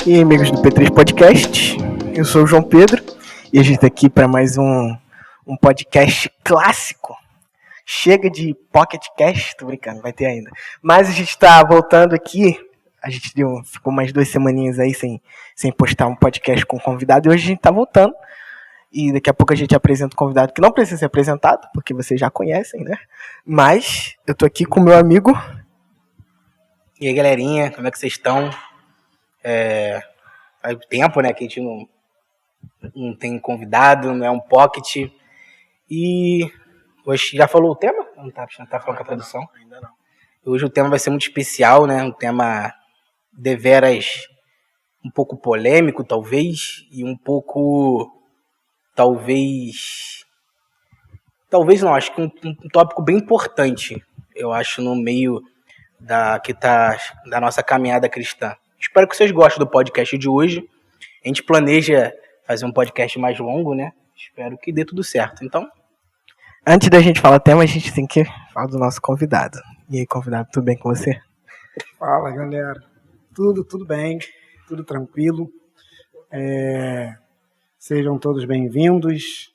E aí, amigos do P3 Podcast, eu sou o João Pedro e a gente está aqui para mais um podcast clássico. Chega de Pocket Cast, tô brincando, vai ter ainda. Mas a gente está voltando aqui, a gente ficou umas 2 semaninhas aí sem postar um podcast com convidado e hoje a gente está voltando. E daqui a pouco a gente apresenta o convidado que não precisa ser apresentado, porque vocês já conhecem, né? Mas eu tô aqui com o meu amigo. E aí, galerinha, como é que vocês estão? Faz tempo, né, que a gente não tem convidado, não é um pocket. E hoje já falou o tema? Não tá falando com a produção? Ainda não. Hoje o tema vai ser muito especial, né? Um tema deveras um pouco polêmico, talvez, e um pouco, talvez não, acho que um tópico bem importante, eu acho, no meio da nossa caminhada cristã. Espero que vocês gostem do podcast de hoje. A gente planeja fazer um podcast mais longo, né? Espero que dê tudo certo. Então, antes da gente falar o tema, a gente tem que falar do nosso convidado. E aí, convidado, tudo bem com você? Fala, galera. Tudo bem, tudo tranquilo. Sejam todos bem-vindos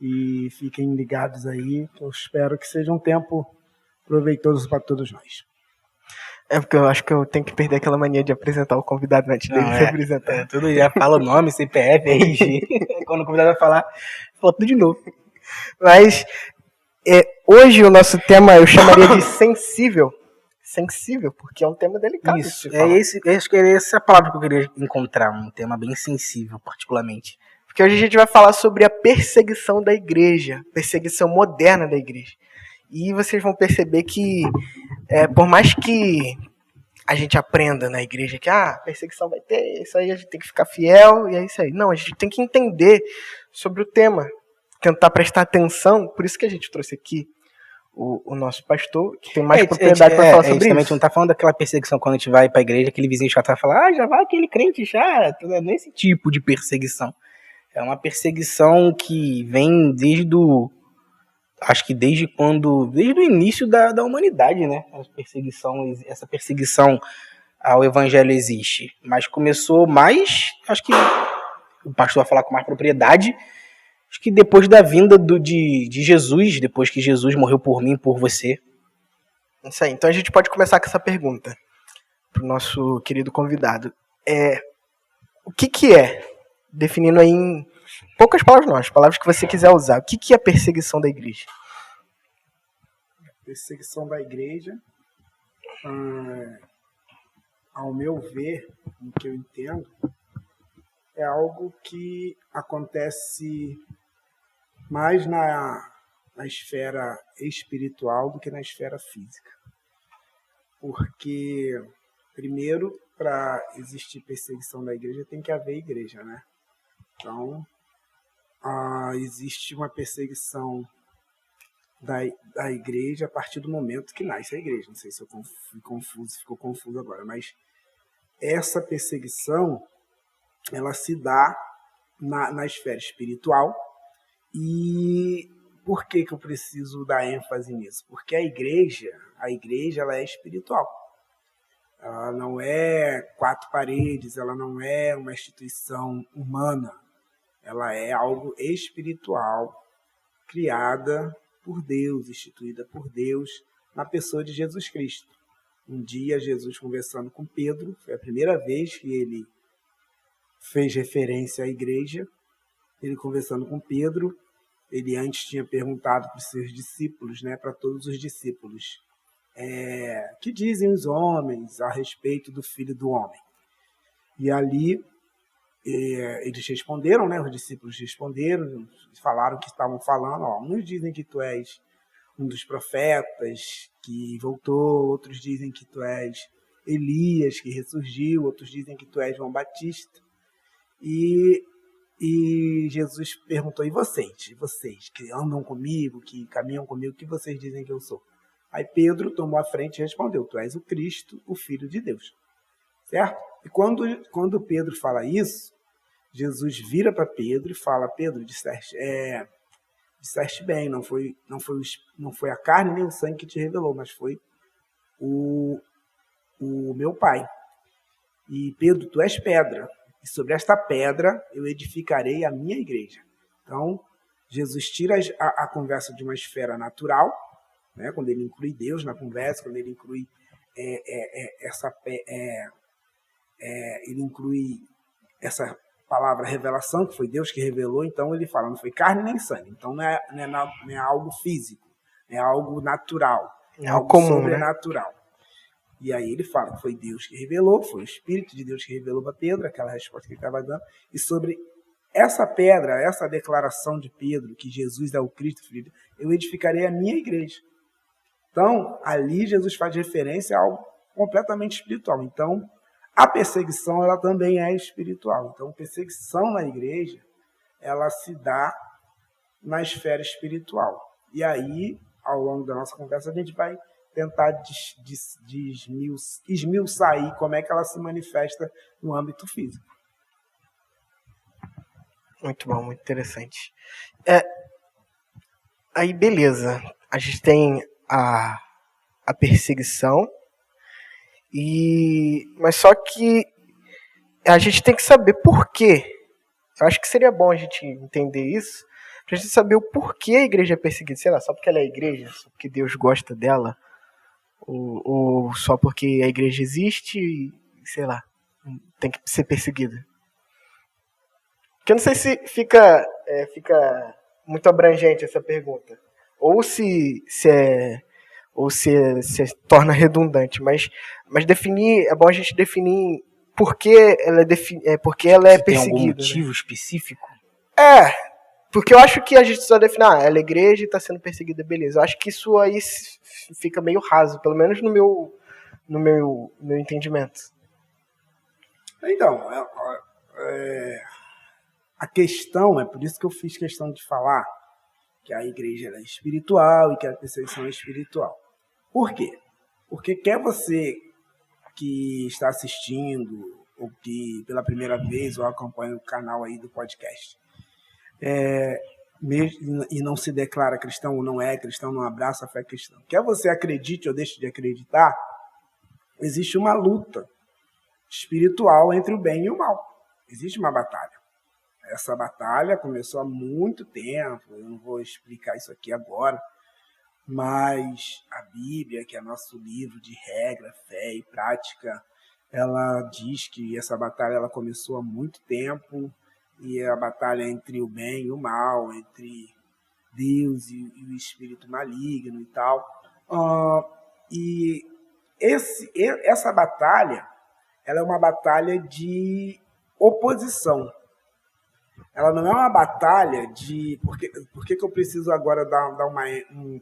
e fiquem ligados aí. Eu espero que seja um tempo proveitoso para todos nós. É porque eu acho que eu tenho que perder aquela mania de apresentar o convidado antes dele se apresentar. Tudo já fala o nome, CPF, RG. Quando o convidado vai falar, fala tudo de novo. Mas hoje o nosso tema eu chamaria de sensível. Sensível, porque é um tema delicado. Isso, acho que é essa palavra que eu queria encontrar, um tema bem sensível, particularmente. Porque hoje a gente vai falar sobre a perseguição da igreja, perseguição moderna da igreja. E vocês vão perceber que, por mais que a gente aprenda na igreja que perseguição vai ter, isso aí a gente tem que ficar fiel, e é isso aí. Não, a gente tem que entender sobre o tema, tentar prestar atenção, por isso que a gente trouxe aqui o nosso pastor, que tem mais propriedade para falar sobre isso. A gente não tá falando daquela perseguição quando a gente vai pra igreja, aquele vizinho chato vai falar, já vai aquele crente chato, não é esse tipo de perseguição. É uma perseguição que vem desde o início da humanidade, né? Essa perseguição ao evangelho existe. Mas começou mais, acho que o pastor vai falar com mais propriedade, acho que depois da vinda de Jesus, depois que Jesus morreu por mim, por você. Isso aí. Então a gente pode começar com essa pergunta pro nosso querido convidado. O que é, definindo aí em poucas palavras não, as palavras que você quiser usar, o que é a perseguição da igreja? Perseguição da igreja, ao meu ver, o que eu entendo, é algo que acontece mais na esfera espiritual do que na esfera física. Porque, primeiro, para existir perseguição da igreja, tem que haver igreja, né? Então, existe uma perseguição da igreja a partir do momento que nasce a igreja. Não sei se eu ficou confuso agora, mas essa perseguição, ela se dá na esfera espiritual. E por que eu preciso dar ênfase nisso? Porque a igreja ela é espiritual. Ela não é 4 paredes, ela não é uma instituição humana. Ela é algo espiritual, criada por Deus, instituída por Deus, na pessoa de Jesus Cristo. Um dia, Jesus conversando com Pedro, foi a primeira vez que ele fez referência à igreja. Ele conversando com Pedro, ele antes tinha perguntado para os seus discípulos, né, para todos os discípulos, que dizem os homens a respeito do Filho do Homem? E ali eles responderam, né, os discípulos responderam, falaram o que estavam falando. Uns dizem que tu és um dos profetas que voltou, outros dizem que tu és Elias que ressurgiu, outros dizem que tu és João Batista. E Jesus perguntou, e vocês que andam comigo, que caminham comigo, o que vocês dizem que eu sou? Aí Pedro tomou a frente e respondeu, tu és o Cristo, o Filho de Deus. Certo? E quando Pedro fala isso, Jesus vira para Pedro e fala, Pedro, disseste bem, não foi a carne nem o sangue que te revelou, mas foi o meu Pai. E Pedro, tu és pedra, e sobre esta pedra eu edificarei a minha igreja. Então, Jesus tira a conversa de uma esfera natural, né, quando ele inclui Deus na conversa, quando ele inclui ele inclui essa palavra revelação, que foi Deus que revelou, então ele fala, não foi carne nem sangue, então não é algo físico, é algo natural, É algo comum, sobrenatural. Né? E aí ele fala que foi Deus que revelou, foi o Espírito de Deus que revelou para Pedro, aquela resposta que ele estava dando, e sobre essa pedra, essa declaração de Pedro, que Jesus é o Cristo, filho, eu edificarei a minha igreja. Então, ali Jesus faz referência a algo completamente espiritual. Então, a perseguição, ela também é espiritual. Então, a perseguição na igreja, ela se dá na esfera espiritual. E aí, ao longo da nossa conversa, a gente vai tentar esmiuçar aí como é que ela se manifesta no âmbito físico. Muito bom, muito interessante. Aí, beleza. A gente tem a perseguição, mas só que a gente tem que saber por quê. Eu acho que seria bom a gente entender isso, pra gente saber o porquê a igreja é perseguida. Sei lá, só porque ela é igreja, só porque Deus gosta dela, ou só porque a igreja existe e, sei lá, tem que ser perseguida. Porque eu não sei se fica muito abrangente essa pergunta, ou se torna redundante, mas definir, é bom a gente definir por que ela é perseguida. Tem algum motivo específico? Porque eu acho que a gente só define, ela é igreja e está sendo perseguida, beleza. Eu acho que isso aí fica meio raso, pelo menos no meu entendimento. Então, a questão, é por isso que eu fiz questão de falar que a igreja é espiritual e que a perseguição é espiritual. Por quê? Porque quer você que está assistindo, ou que pela primeira vez ou acompanha o canal aí do podcast, e não se declara cristão ou não é cristão, não abraça a fé cristã. Quer você acredite ou deixe de acreditar, existe uma luta espiritual entre o bem e o mal. Existe uma batalha. Essa batalha começou há muito tempo, eu não vou explicar isso aqui agora, mas a Bíblia, que é nosso livro de regra, fé e prática, ela diz que essa batalha ela começou há muito tempo, e é a batalha entre o bem e o mal, entre Deus e o espírito maligno e tal. E essa batalha, ela é uma batalha de oposição. Ela não é uma batalha de... Por que eu preciso agora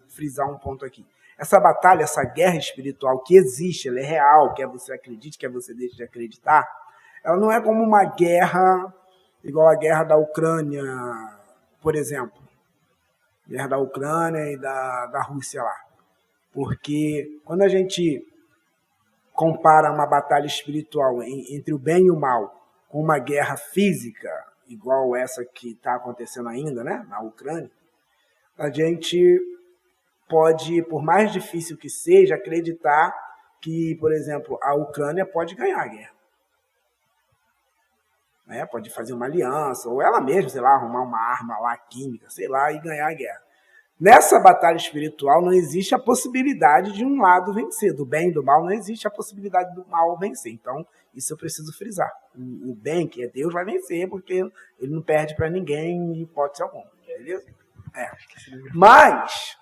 frisar um ponto aqui? Essa batalha, essa guerra espiritual que existe, ela é real, quer você acredite, quer você deixe de acreditar, ela não é como uma guerra igual a guerra da Ucrânia, por exemplo. Guerra da Ucrânia e da Rússia lá. Porque quando a gente compara uma batalha espiritual entre o bem e o mal com uma guerra física, igual essa que está acontecendo ainda, né, na Ucrânia, a gente pode, por mais difícil que seja, acreditar que, por exemplo, a Ucrânia pode ganhar a guerra. Pode fazer uma aliança, ou ela mesma, sei lá, arrumar uma arma lá química, sei lá, e ganhar a guerra. Nessa batalha espiritual não existe a possibilidade de um lado vencer, do bem e do mal, não existe a possibilidade do mal vencer. Então, isso eu preciso frisar. O bem, que é Deus, vai vencer, porque ele não perde para ninguém em hipótese alguma. Beleza? Mas,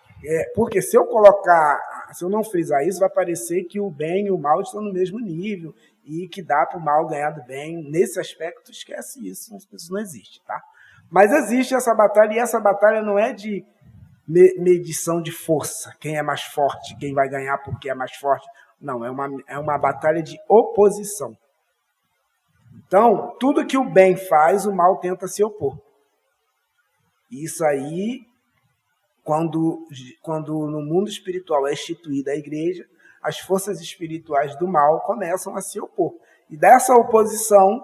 porque se eu não frisar isso, vai parecer que o bem e o mal estão no mesmo nível e que dá para o mal ganhar do bem. Nesse aspecto, esquece isso. Isso não existe, tá? Mas existe essa batalha, e essa batalha não é de medição de força, quem é mais forte, quem vai ganhar porque é mais forte. Não, é uma batalha de oposição. Então, tudo que o bem faz, o mal tenta se opor. Isso aí, quando no mundo espiritual é instituída a igreja, as forças espirituais do mal começam a se opor. E dessa oposição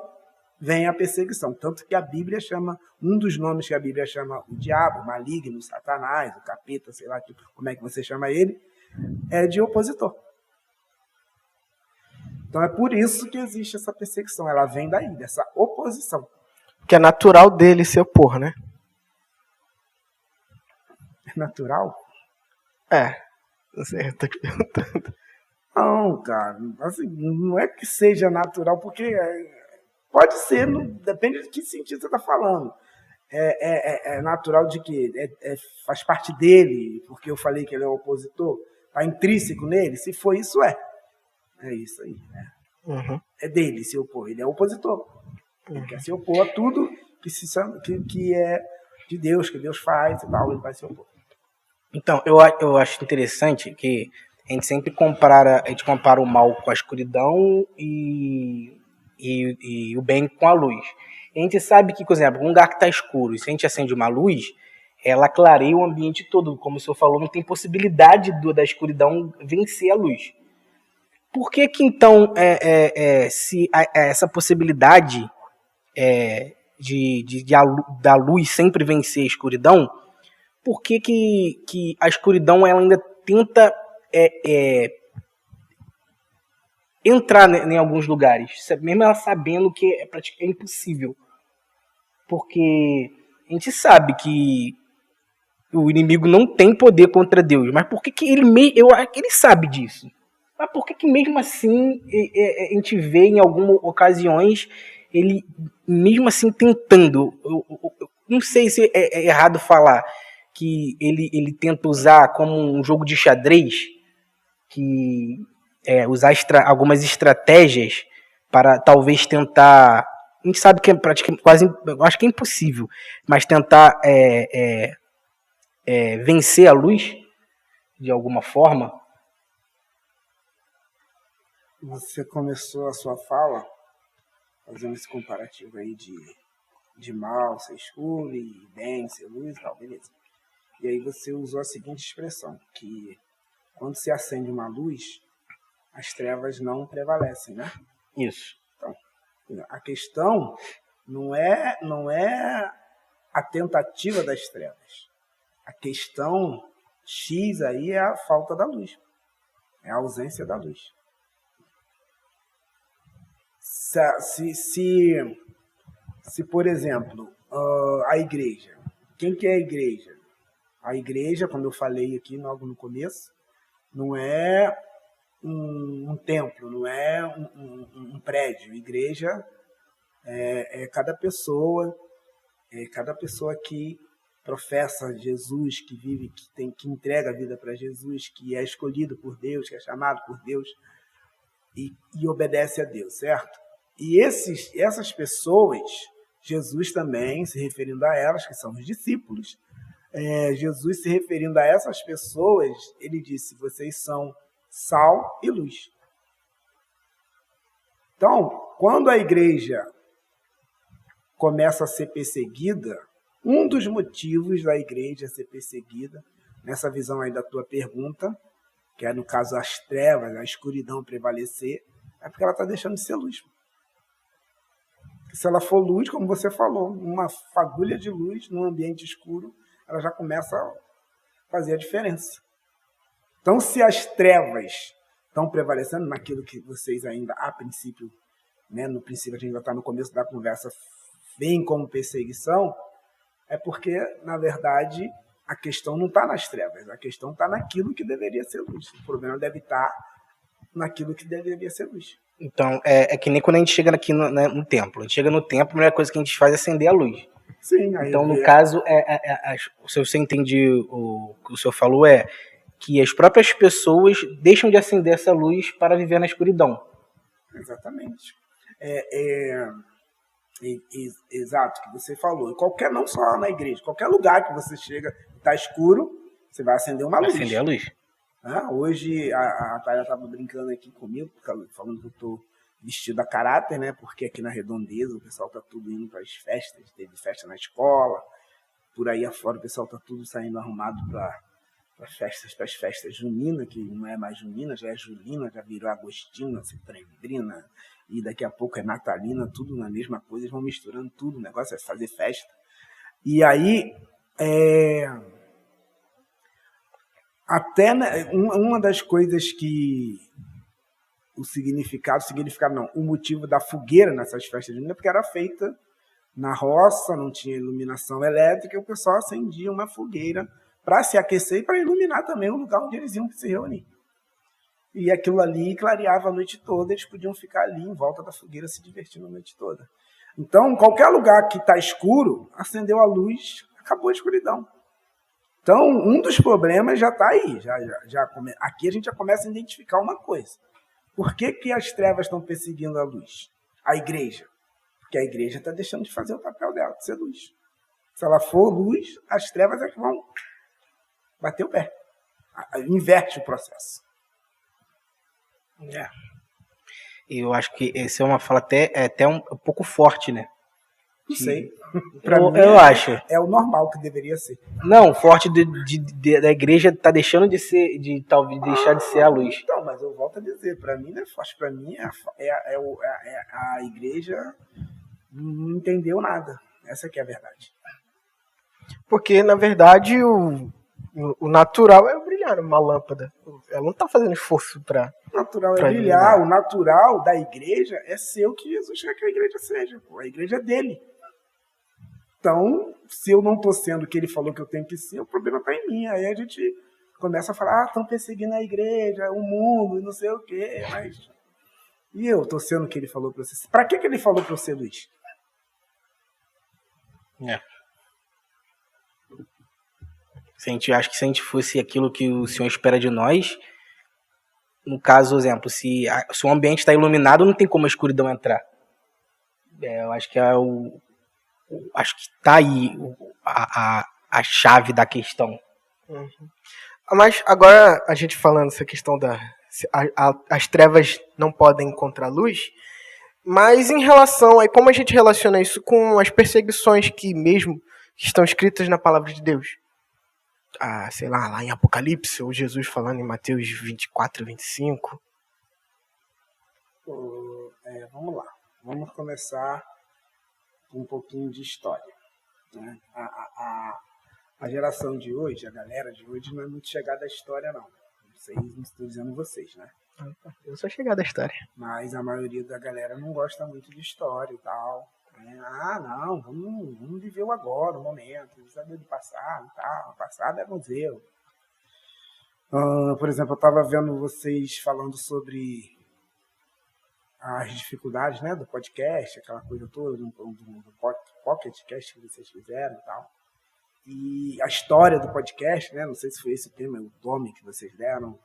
vem a perseguição. Tanto que a Bíblia chama, um dos nomes que a Bíblia chama o diabo, o maligno, o Satanás, o capeta, sei lá como é que você chama ele, é de opositor. Então é por isso que existe essa perseguição. Ela vem daí, dessa oposição. Que é natural dele se opor, né? É natural? Não sei, eu tô te perguntando. Não, cara. Assim, não é que seja natural, porque pode ser, depende de que sentido você está falando. É natural de que faz parte dele, porque eu falei que ele é opositor, está intrínseco nele. Se for isso, é isso aí. É dele se opor. Ele é opositor. Ele quer se opor a tudo que é de Deus, que Deus faz e tal. Ele vai se opor. Então, eu acho interessante que a gente sempre compara o mal com a escuridão e o bem com a luz. E a gente sabe que, por exemplo, um lugar que está escuro, se a gente acende uma luz, ela clareia o ambiente todo. Como o senhor falou, não tem possibilidade da escuridão vencer a luz. Por que então, se essa possibilidade da luz sempre vencer a escuridão, por que a escuridão ela ainda tenta entrar em alguns lugares, mesmo ela sabendo que é praticamente impossível? Porque a gente sabe que o inimigo não tem poder contra Deus, mas por que ele sabe disso? Mas por que mesmo assim a gente vê em algumas ocasiões ele mesmo assim tentando? Eu não sei se é errado falar que ele tenta usar como um jogo de xadrez, que usar algumas estratégias para talvez tentar. A gente sabe que é praticamente quase, eu acho que é impossível, mas tentar vencer a luz de alguma forma. Você começou a sua fala fazendo esse comparativo aí de mal ser escuro e bem ser luz e tal, beleza. E aí você usou a seguinte expressão, que quando se acende uma luz, as trevas não prevalecem, né? Isso. Então, a questão não é a tentativa das trevas. A questão X aí é a falta da luz. É a ausência da luz. Se por exemplo, a igreja. Quem que é a igreja? A igreja, como eu falei aqui logo no começo, não é um templo, não é um prédio. A igreja é cada pessoa que professa Jesus, que vive, que entrega a vida para Jesus, que é escolhido por Deus, que é chamado por Deus e obedece a Deus, certo? E essas pessoas, Jesus também, se referindo a elas, que são os discípulos, Jesus se referindo a essas pessoas, ele disse, vocês são sal e luz. Então, quando a igreja começa a ser perseguida, um dos motivos da igreja ser perseguida, nessa visão aí da tua pergunta, que é no caso as trevas, a escuridão prevalecer, é porque ela está deixando de ser luz. Se ela for luz, como você falou, uma fagulha de luz num ambiente escuro, ela já começa a fazer a diferença. Então, se as trevas estão prevalecendo naquilo que vocês ainda, a princípio, né, no princípio a gente ainda está no começo da conversa, veem como perseguição, é porque, na verdade, a questão não está nas trevas, a questão está naquilo que deveria ser luz. O problema deve estar naquilo que deveria ser luz. Então, é que nem quando a gente chega aqui no templo. A gente chega no templo, a primeira coisa que a gente faz é acender a luz. Sim, aí então, no caso, se você entende o que o senhor falou, que as próprias pessoas deixam de acender essa luz para viver na escuridão. Exatamente. Exato, que você falou. Não só na igreja, qualquer lugar que você chega e está escuro, você vai acender uma luz. Acender a luz. Hoje a Thalia estava brincando aqui comigo, falando que eu estou vestido a caráter, né? Porque aqui na Redondeza o pessoal está tudo indo para as festas, teve festa na escola, por aí afora o pessoal está tudo saindo arrumado para as festas juninas, que não é mais junina, já é julina, já virou agostina, setembrini, e daqui a pouco é natalina, tudo na mesma coisa, eles vão misturando tudo, o negócio é fazer festa. E aí, até uma das coisas que o significado não, o motivo da fogueira nessas festas juninas, porque era feita na roça, não tinha iluminação elétrica, e o pessoal acendia uma fogueira para se aquecer e para iluminar também o lugar onde eles iam se reunir. E aquilo ali clareava a noite toda, eles podiam ficar ali em volta da fogueira se divertindo a noite toda. Então, qualquer lugar que está escuro, acendeu a luz, acabou a escuridão. Então, um dos problemas já está aí. Aqui a gente já começa a identificar uma coisa. Por que as trevas estão perseguindo a luz? A igreja. Porque a igreja está deixando de fazer o papel dela, de ser luz. Se ela for luz, as trevas é que vão bater o pé. Inverte o processo. É. Eu acho que essa é uma fala até um pouco forte, né? Não sei. Eu acho. É o normal que deveria ser. Não, forte da igreja tá deixando de ser, talvez deixar de ser a luz. Então, mas eu volto a dizer, para mim não é forte, para mim a igreja não entendeu nada. Essa que é a verdade. Porque, na verdade, o natural é brilhar numa lâmpada. Ela não está fazendo esforço para... O natural é brilhar. O natural da igreja é ser o que Jesus quer que a igreja seja. A igreja é dele. Então, se eu não estou sendo o que ele falou que eu tenho que ser, o problema está em mim. Aí a gente começa a falar, estão perseguindo a igreja, o mundo, não sei o quê. Mas... E eu estou sendo o que ele falou para você? Para que ele falou para eu ser, Luiz? Acho que se a gente fosse aquilo que o Senhor espera de nós, no caso, exemplo, se o ambiente está iluminado, não tem como a escuridão entrar. Eu acho que acho que está aí a chave da questão. Uhum. Mas agora a gente falando essa questão as trevas não podem encontrar luz, mas em relação a como a gente relaciona isso com as perseguições que estão escritas na palavra de Deus. Sei lá em Apocalipse, ou Jesus falando em Mateus 24, 25. Vamos lá. Vamos começar com um pouquinho de história. Né? A geração de hoje, a galera de hoje, não é muito chegada à história, não. Não estou dizendo vocês, né? Eu sou chegada à história. Mas a maioria da galera não gosta muito de história e tal. Não, vamos viver o agora, o momento, não saber do passado e tal. O passado é museu. Por exemplo, eu estava vendo vocês falando sobre as dificuldades, né, do podcast, aquela coisa toda, do pocketcast que vocês fizeram e tal. E a história do podcast, né, não sei se foi esse o tema, o nome que vocês deram.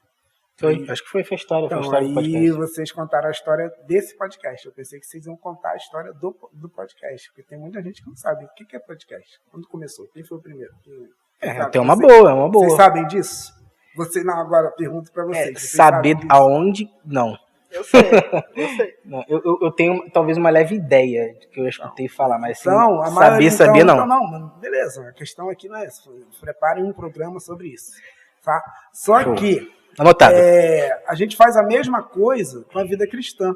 Acho que foi a história. Então, foi a história do podcast. Aí vocês contaram a história desse podcast. Eu pensei que vocês iam contar a história do podcast, porque tem muita gente que não sabe o que é podcast. Quando começou? Quem foi o primeiro? É uma boa. Vocês sabem disso? Agora eu pergunto para vocês. Saber aonde? Não. Eu sei. Não, eu tenho talvez uma leve ideia de que eu escutei falar, mas assim, saber não. Não, beleza. A questão aqui não é essa. Preparem um programa sobre isso. Tá? Só Show. Que Anotado. A gente faz a mesma coisa com a vida cristã.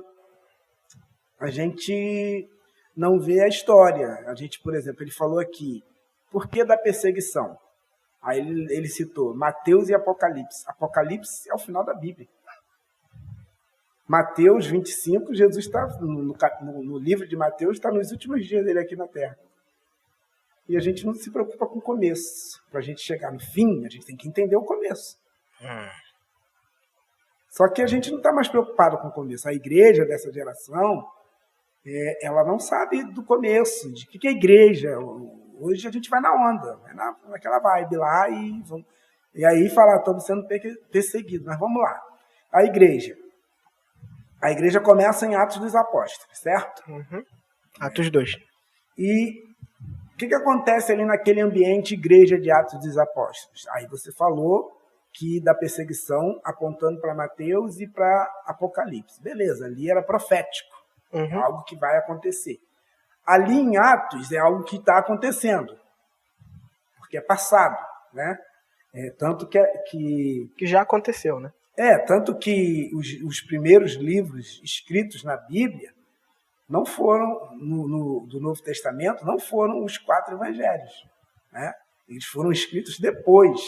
A gente não vê a história. A gente, por exemplo, ele falou aqui, por que da perseguição? Aí ele citou Mateus e Apocalipse. Apocalipse é o final da Bíblia. Mateus 25, Jesus está no livro de Mateus, está nos últimos dias dele aqui na Terra. E a gente não se preocupa com o começo. Para a gente chegar no fim, a gente tem que entender o começo. Só que a gente não está mais preocupado com o começo. A igreja dessa geração, ela não sabe do começo, de que é igreja. Hoje a gente vai na onda, vai naquela vibe lá e aí fala, estamos sendo perseguidos. Mas vamos lá. A igreja começa em Atos dos Apóstolos, certo? Uhum. Atos 2. E o que acontece ali naquele ambiente igreja de Atos dos Apóstolos? Aí você falou que da perseguição apontando para Mateus e para Apocalipse. Beleza, ali era profético, algo que vai acontecer. Ali em Atos é algo que está acontecendo, porque é passado, né? Tanto que já aconteceu, né? Tanto que os primeiros livros escritos na Bíblia não foram, do Novo Testamento, não foram os 4 evangelhos, né? Eles foram escritos depois,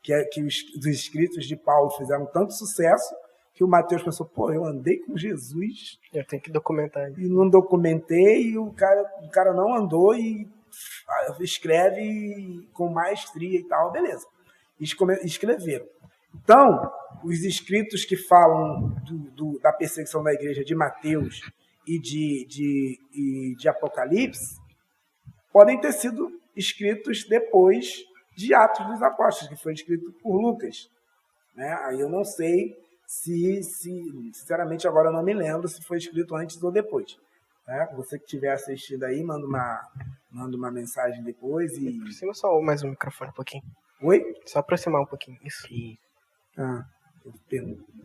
que os escritos de Paulo fizeram tanto sucesso que o Mateus pensou, pô, eu andei com Jesus Eu tenho que documentar isso. e não documentei, e o cara não andou e escreve com maestria e tal, beleza. Escreveram. Então, os escritos que falam da perseguição da igreja de Mateus e de Apocalipse podem ter sido escritos depois de Atos dos Apóstolos, que foi escrito por Lucas. Né? Aí eu não sei se, sinceramente, agora eu não me lembro se foi escrito antes ou depois. Né? Você que estiver assistindo aí, manda uma mensagem depois e... Aproxima só mais um microfone um pouquinho. Oi? Só aproximar um pouquinho. Isso.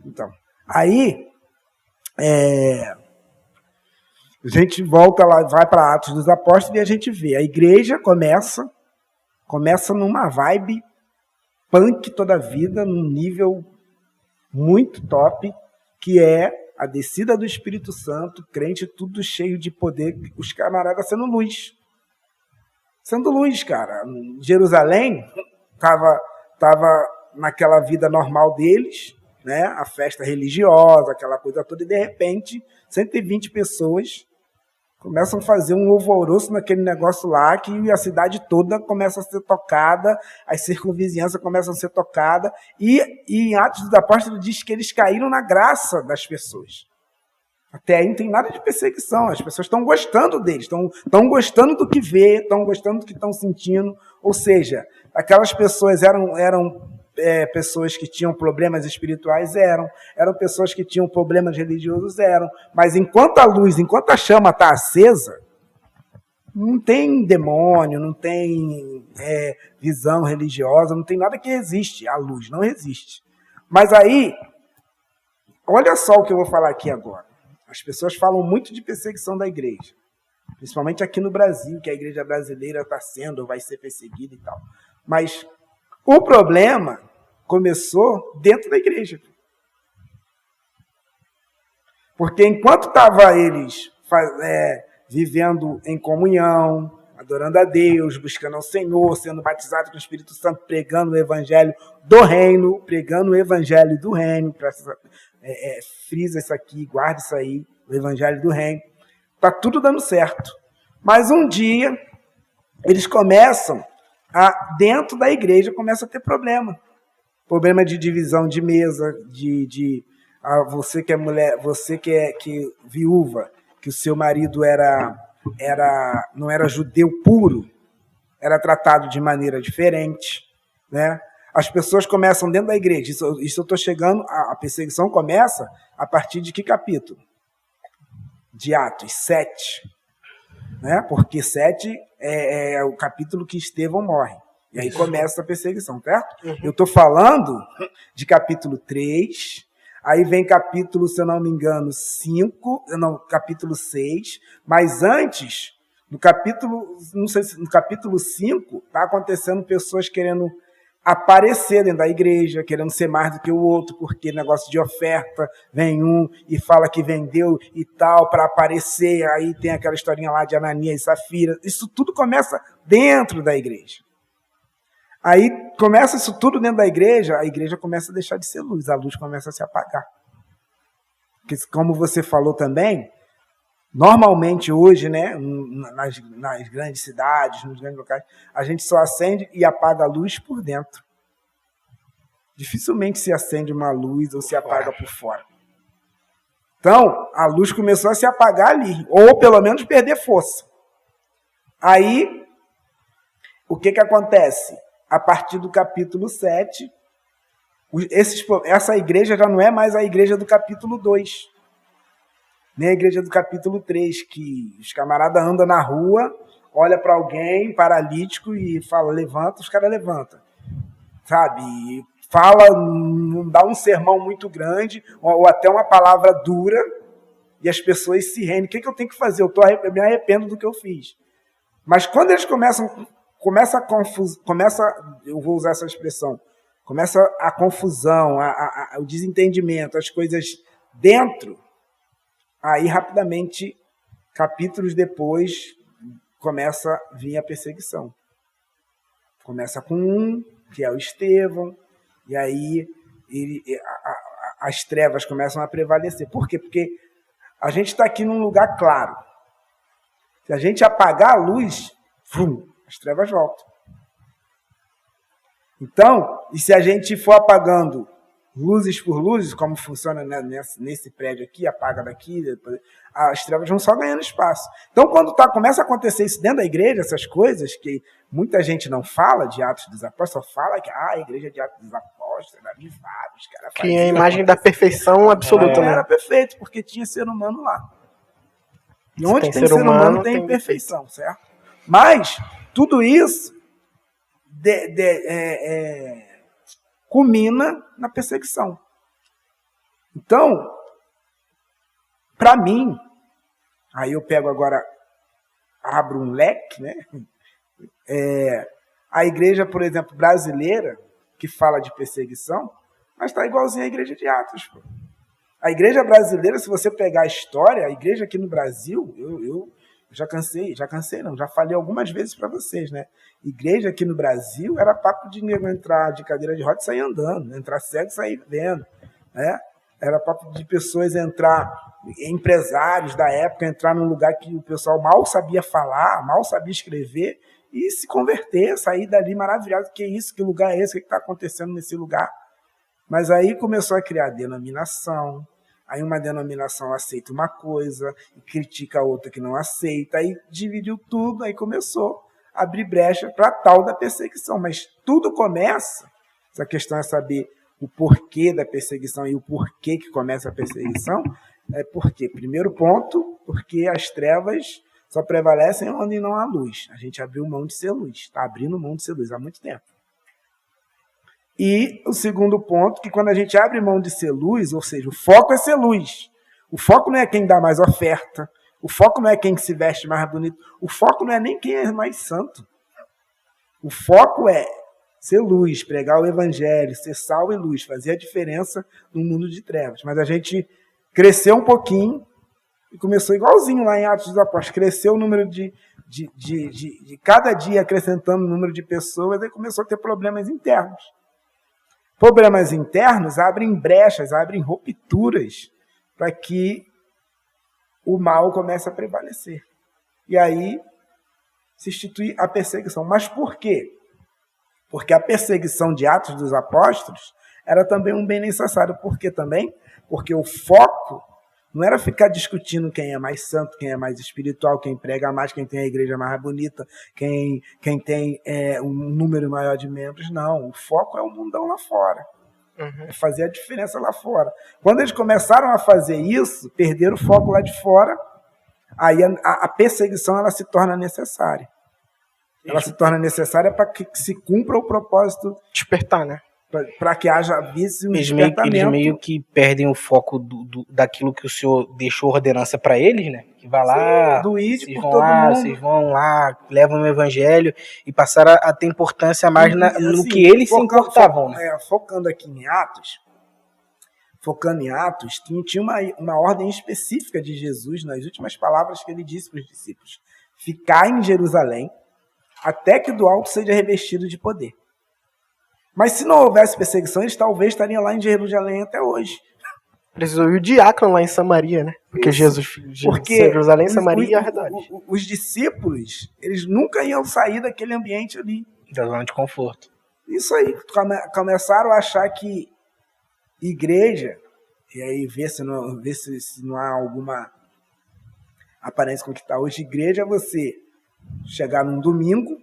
Então, aí a gente volta lá, vai para Atos dos Apóstolos e a gente vê. A igreja começa numa vibe punk toda a vida, num nível muito top, que é a descida do Espírito Santo, crente tudo cheio de poder, os camaradas sendo luz. Sendo luz, cara. Jerusalém tava naquela vida normal deles, né? A festa religiosa, aquela coisa toda, e de repente 120 pessoas começam a fazer um alvoroço naquele negócio lá, que a cidade toda começa a ser tocada, as circunvizinhanças começam a ser tocadas, e em Atos dos Apóstolos diz que eles caíram na graça das pessoas. Até aí não tem nada de perseguição, as pessoas estão gostando deles, estão gostando do que vê, estão gostando do que estão sentindo, ou seja, aquelas pessoas eram pessoas que tinham problemas espirituais, eram pessoas que tinham problemas religiosos, mas enquanto a chama está acesa, não tem demônio, não tem visão religiosa, não tem nada que resiste, a luz não resiste. Mas aí, olha só o que eu vou falar aqui agora. As pessoas falam muito de perseguição da igreja, principalmente aqui no Brasil, que a igreja brasileira está sendo ou vai ser perseguida e tal. Mas o problema começou dentro da igreja. Porque enquanto estavam eles vivendo em comunhão, adorando a Deus, buscando ao Senhor, sendo batizados com o Espírito Santo, pregando o evangelho do reino, frisa isso aqui, guarda isso aí, o evangelho do reino, está tudo dando certo. Mas um dia, eles começam, dentro da igreja, começa a ter problema de divisão de mesa, você que é mulher, você que é viúva, que o seu marido não era judeu puro, era tratado de maneira diferente, né? As pessoas começam dentro da igreja, isso eu estou chegando, a perseguição começa a partir de que capítulo? De Atos 7, né? Porque 7 é o capítulo que Estevão morre. E aí começa a perseguição, certo? Uhum. Eu estou falando de capítulo 3, aí vem capítulo, se eu não me engano, capítulo 6, mas antes, no capítulo 5, está acontecendo pessoas querendo aparecer dentro da igreja, querendo ser mais do que o outro, porque negócio de oferta, vem um e fala que vendeu e tal, para aparecer, aí tem aquela historinha lá de Ananias e Safira, isso tudo começa dentro da igreja. Aí começa isso tudo dentro da igreja, a igreja começa a deixar de ser luz, a luz começa a se apagar. Porque, como você falou também, normalmente hoje, né, nas grandes cidades, nos grandes locais, a gente só acende e apaga a luz por dentro. Dificilmente se acende uma luz ou se apaga por fora. Então, a luz começou a se apagar ali, ou pelo menos perder força. Aí, o que acontece? A partir do capítulo 7, essa igreja já não é mais a igreja do capítulo 2, nem a igreja do capítulo 3, que os camaradas andam na rua, olha para alguém paralítico e fala, levanta, os caras levantam. Sabe? Fala, não dá um sermão muito grande, ou até uma palavra dura, e as pessoas se rendem. O que eu tenho que fazer? Eu me arrependo do que eu fiz. Mas quando eles eu vou usar essa expressão, começa a confusão, o desentendimento, as coisas dentro, aí rapidamente, capítulos depois, começa a vir a perseguição. Começa com um, que é o Estevão, e aí as trevas começam a prevalecer. Por quê? Porque a gente está aqui num lugar claro. Se a gente apagar a luz, as trevas voltam. Então, e se a gente for apagando luzes por luzes, como funciona, né, nesse prédio aqui, apaga daqui, as trevas vão só ganhando espaço. Então, quando começa a acontecer isso dentro da igreja, essas coisas que muita gente não fala de Atos dos Apóstolos, só fala que a igreja de Atos dos Apóstolos era avivada, os caras que é a imagem da perfeição absoluta, não né? era perfeito, porque tinha ser humano lá. E onde tem ser humano tem imperfeição, certo? Mas, tudo isso culmina na perseguição. Então, para mim, aí eu pego agora, abro um leque, né? A igreja, por exemplo, brasileira, que fala de perseguição, mas está igualzinha à igreja de Atos. Pô. A igreja brasileira, se você pegar a história, a igreja aqui no Brasil, eu já falei algumas vezes para vocês, né? Igreja aqui no Brasil era papo de nego entrar de cadeira de roda e sair andando, entrar cego e sair vendo, né? Era papo de pessoas entrar, empresários da época, entrar num lugar que o pessoal mal sabia falar, mal sabia escrever e se converter, sair dali maravilhado, que isso, que lugar é esse, o que está acontecendo nesse lugar? Mas aí começou a criar denominação, aí uma denominação aceita uma coisa e critica a outra que não aceita, aí dividiu tudo, aí começou a abrir brecha para a tal da perseguição. Mas tudo começa, essa questão é saber o porquê da perseguição e o porquê que começa a perseguição, porque, primeiro ponto, porque as trevas só prevalecem onde não há luz. A gente abriu mão de ser luz, está abrindo mão de ser luz há muito tempo. E o segundo ponto, que quando a gente abre mão de ser luz, ou seja, o foco é ser luz. O foco não é quem dá mais oferta, o foco não é quem se veste mais bonito, o foco não é nem quem é mais santo. O foco é ser luz, pregar o evangelho, ser sal e luz, fazer a diferença no mundo de trevas. Mas a gente cresceu um pouquinho e começou igualzinho lá em Atos dos Apóstolos. Cresceu o número de cada dia acrescentando o número de pessoas, aí começou a ter problemas internos. Problemas internos abrem brechas, abrem rupturas para que o mal comece a prevalecer. E aí se institui a perseguição. Mas por quê? Porque a perseguição de Atos dos Apóstolos era também um bem necessário. Por quê também? Porque o foco não era ficar discutindo quem é mais santo, quem é mais espiritual, quem prega mais, quem tem a igreja mais bonita, quem tem um número maior de membros. Não, o foco é o mundão lá fora. É fazer a diferença lá fora. Quando eles começaram a fazer isso, perderam o foco lá de fora, aí a perseguição ela se torna necessária. Ela se torna necessária para que se cumpra o propósito. Despertar, né? Para que haja vice um despertamento. Eles meio que perdem o foco daquilo que o senhor deixou ordenança para eles, né? Que vai lá, vocês vão lá, levam o evangelho e passaram a ter importância mais no que eles se importavam. Né? Focando aqui em Atos, tinha uma ordem específica de Jesus nas últimas palavras que ele disse para os discípulos. Ficar em Jerusalém até que do alto seja revestido de poder. Mas se não houvesse perseguição, eles talvez estariam lá em Jerusalém até hoje. Precisou ir o diácono lá em Samaria, né? Porque Jerusalém, Samaria e arredores. Os discípulos, eles nunca iam sair daquele ambiente ali. Da zona de conforto. Isso aí. Começaram a achar que igreja, e aí ver se não há alguma aparência com o que está hoje, igreja é você chegar num domingo,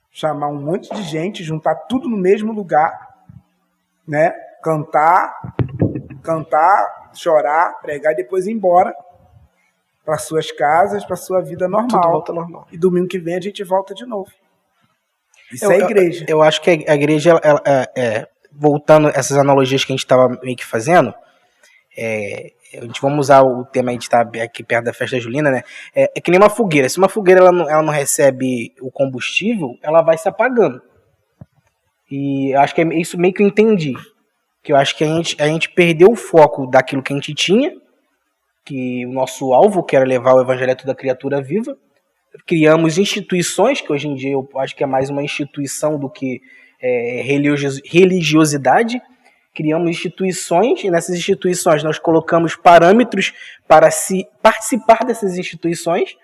chamar um monte de gente, juntar tudo no mesmo lugar, né? Cantar, chorar, pregar e depois ir embora para suas casas, para sua vida normal. Tudo volta normal. E domingo que vem a gente volta de novo. Isso é a igreja. Eu acho que a igreja, voltando a essas analogias que a gente estava meio que fazendo, a gente vamos usar o tema aí de estar aqui perto da festa julina, né? É que nem uma fogueira. Se uma fogueira ela não recebe o combustível, ela vai se apagando. E eu acho que é isso meio que eu entendi. Que eu acho que a gente perdeu o foco daquilo que a gente tinha, que o nosso alvo, que era levar o evangelho a toda criatura viva. Criamos instituições, que hoje em dia eu acho que é mais uma instituição do que religiosidade. criamos instituições, e nessas instituições nós colocamos parâmetros para se participar dessas instituições,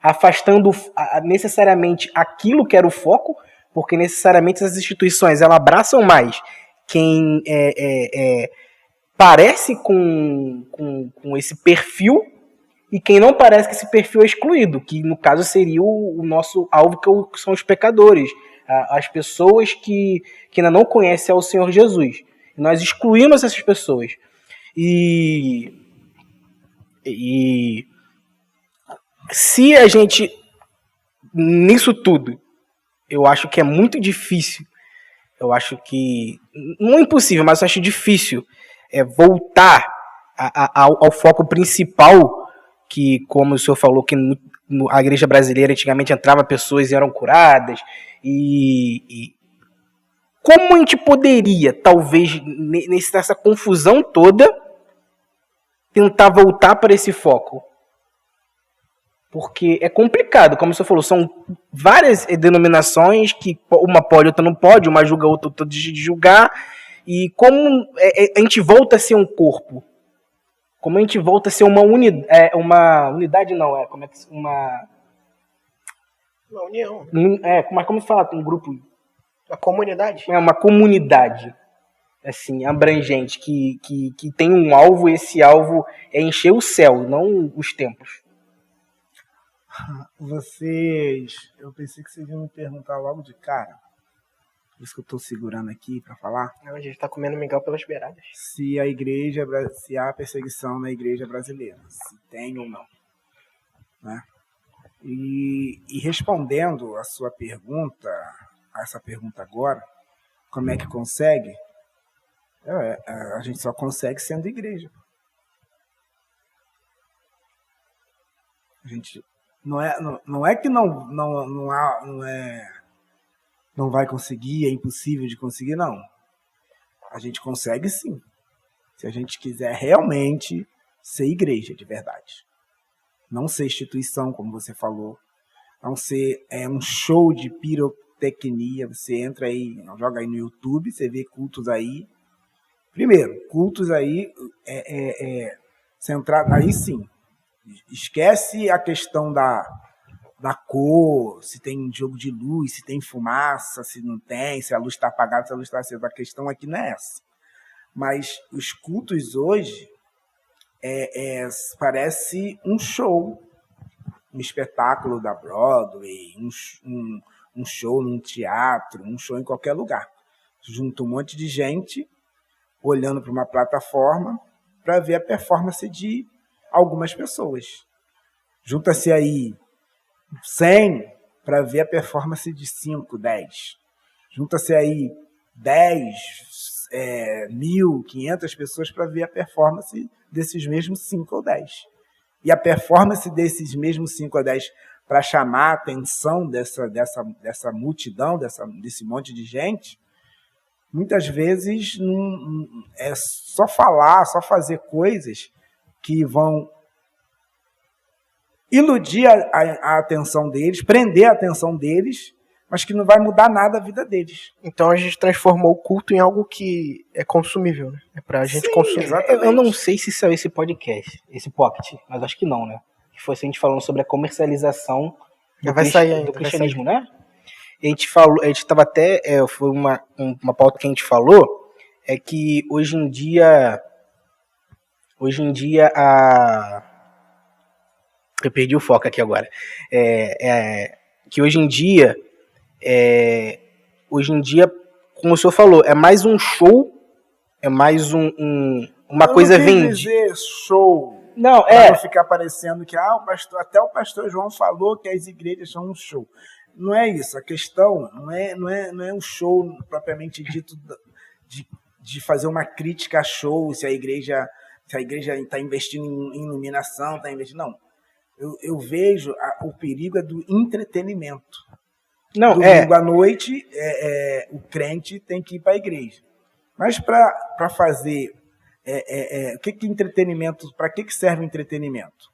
afastando necessariamente aquilo que era o foco, porque necessariamente essas instituições elas abraçam mais quem parece com esse perfil, e quem não parece que esse perfil é excluído, que no caso seria o nosso alvo, que são os pecadores, as pessoas que ainda não conhecem ao Senhor Jesus. Nós excluímos essas pessoas. E se a gente, nisso tudo, eu acho que é muito difícil, eu acho que, não é impossível, mas eu acho difícil voltar ao foco principal, que, como o senhor falou, que a igreja brasileira antigamente entrava pessoas e eram curadas, e como a gente poderia, talvez, nessa confusão toda, tentar voltar para esse foco? Porque é complicado, como o senhor falou, são várias denominações que uma pode, outra não pode, uma julga, outra de julgar, e como a gente volta a ser um corpo? Como a gente volta a ser uma unidade, não, como é que uma união. Mas como fala, um grupo? A comunidade. É uma comunidade, assim, abrangente, que tem um alvo, e esse alvo é encher o céu, não os templos. Eu pensei que vocês iam me perguntar logo de cara, por isso que eu estou segurando aqui para falar. A gente está comendo mingau pelas beiradas. Se há perseguição na igreja brasileira, se tem ou não, né? E respondendo a sua pergunta, a essa pergunta agora, como é que consegue? A gente só consegue sendo igreja. A gente não é que não vai conseguir, é impossível de conseguir, não. A gente consegue sim, se a gente quiser realmente ser igreja de verdade. Não ser instituição, como você falou. Não ser um show de pirotecnia. Você entra aí, joga aí no YouTube, você vê cultos aí. Primeiro, cultos aí, centrado, aí sim. Esquece a questão da cor, se tem jogo de luz, se tem fumaça, se não tem, se a luz está apagada, se a luz está acesa. A questão aqui não é essa. Mas os cultos hoje parece um show, um espetáculo da Broadway, um show num teatro, um show em qualquer lugar. Junta um monte de gente olhando para uma plataforma para ver a performance de algumas pessoas. Junta-se aí 100 para ver a performance de 5, 10. Junta-se aí 10, 1.500 pessoas para ver a performance desses mesmos 5 ou 10. E a performance desses mesmos 5 ou 10 para chamar a atenção dessa multidão, desse monte de gente, muitas vezes é só falar, só fazer coisas que vão iludir a atenção deles, prender a atenção deles, mas que não vai mudar nada a vida deles. Então a gente transformou o culto em algo que é consumível, né? É pra gente consumir. Exatamente. Eu não sei se saiu esse podcast, esse pocket, mas acho que não, né? Que foi a gente falando sobre a comercialização do cristianismo, né? A gente estava até, foi uma pauta que a gente falou, é que hoje em dia eu perdi o foco aqui agora. Que hoje em dia, como o senhor falou, é mais um show, é mais uma coisa vendida. Dizer show. Não, não ficar parecendo que até o pastor João falou que as igrejas são um show. Não é isso. A questão não é um show propriamente dito de fazer uma crítica a show, se a igreja está investindo em iluminação, está investindo. Não. Eu vejo o perigo do entretenimento. Domingo à noite, o crente tem que ir para a igreja. Mas para fazer... entretenimento? Para que serve o entretenimento?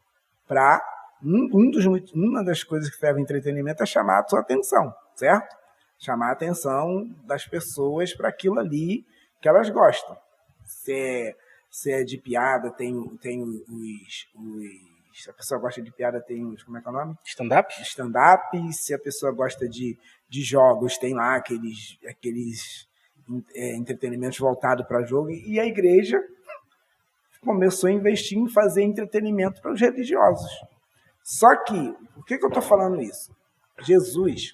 Uma das coisas que serve o entretenimento é chamar a sua atenção, certo? Chamar a atenção das pessoas para aquilo ali que elas gostam. Se é de piada, tem se a pessoa gosta de piada, tem os, como é que é o nome? Stand-up? Stand-up. Se a pessoa gosta de jogos, tem lá aqueles entretenimentos voltados para jogo. E a igreja começou a investir em fazer entretenimento para os religiosos. Só que, por que eu estou falando isso? Jesus,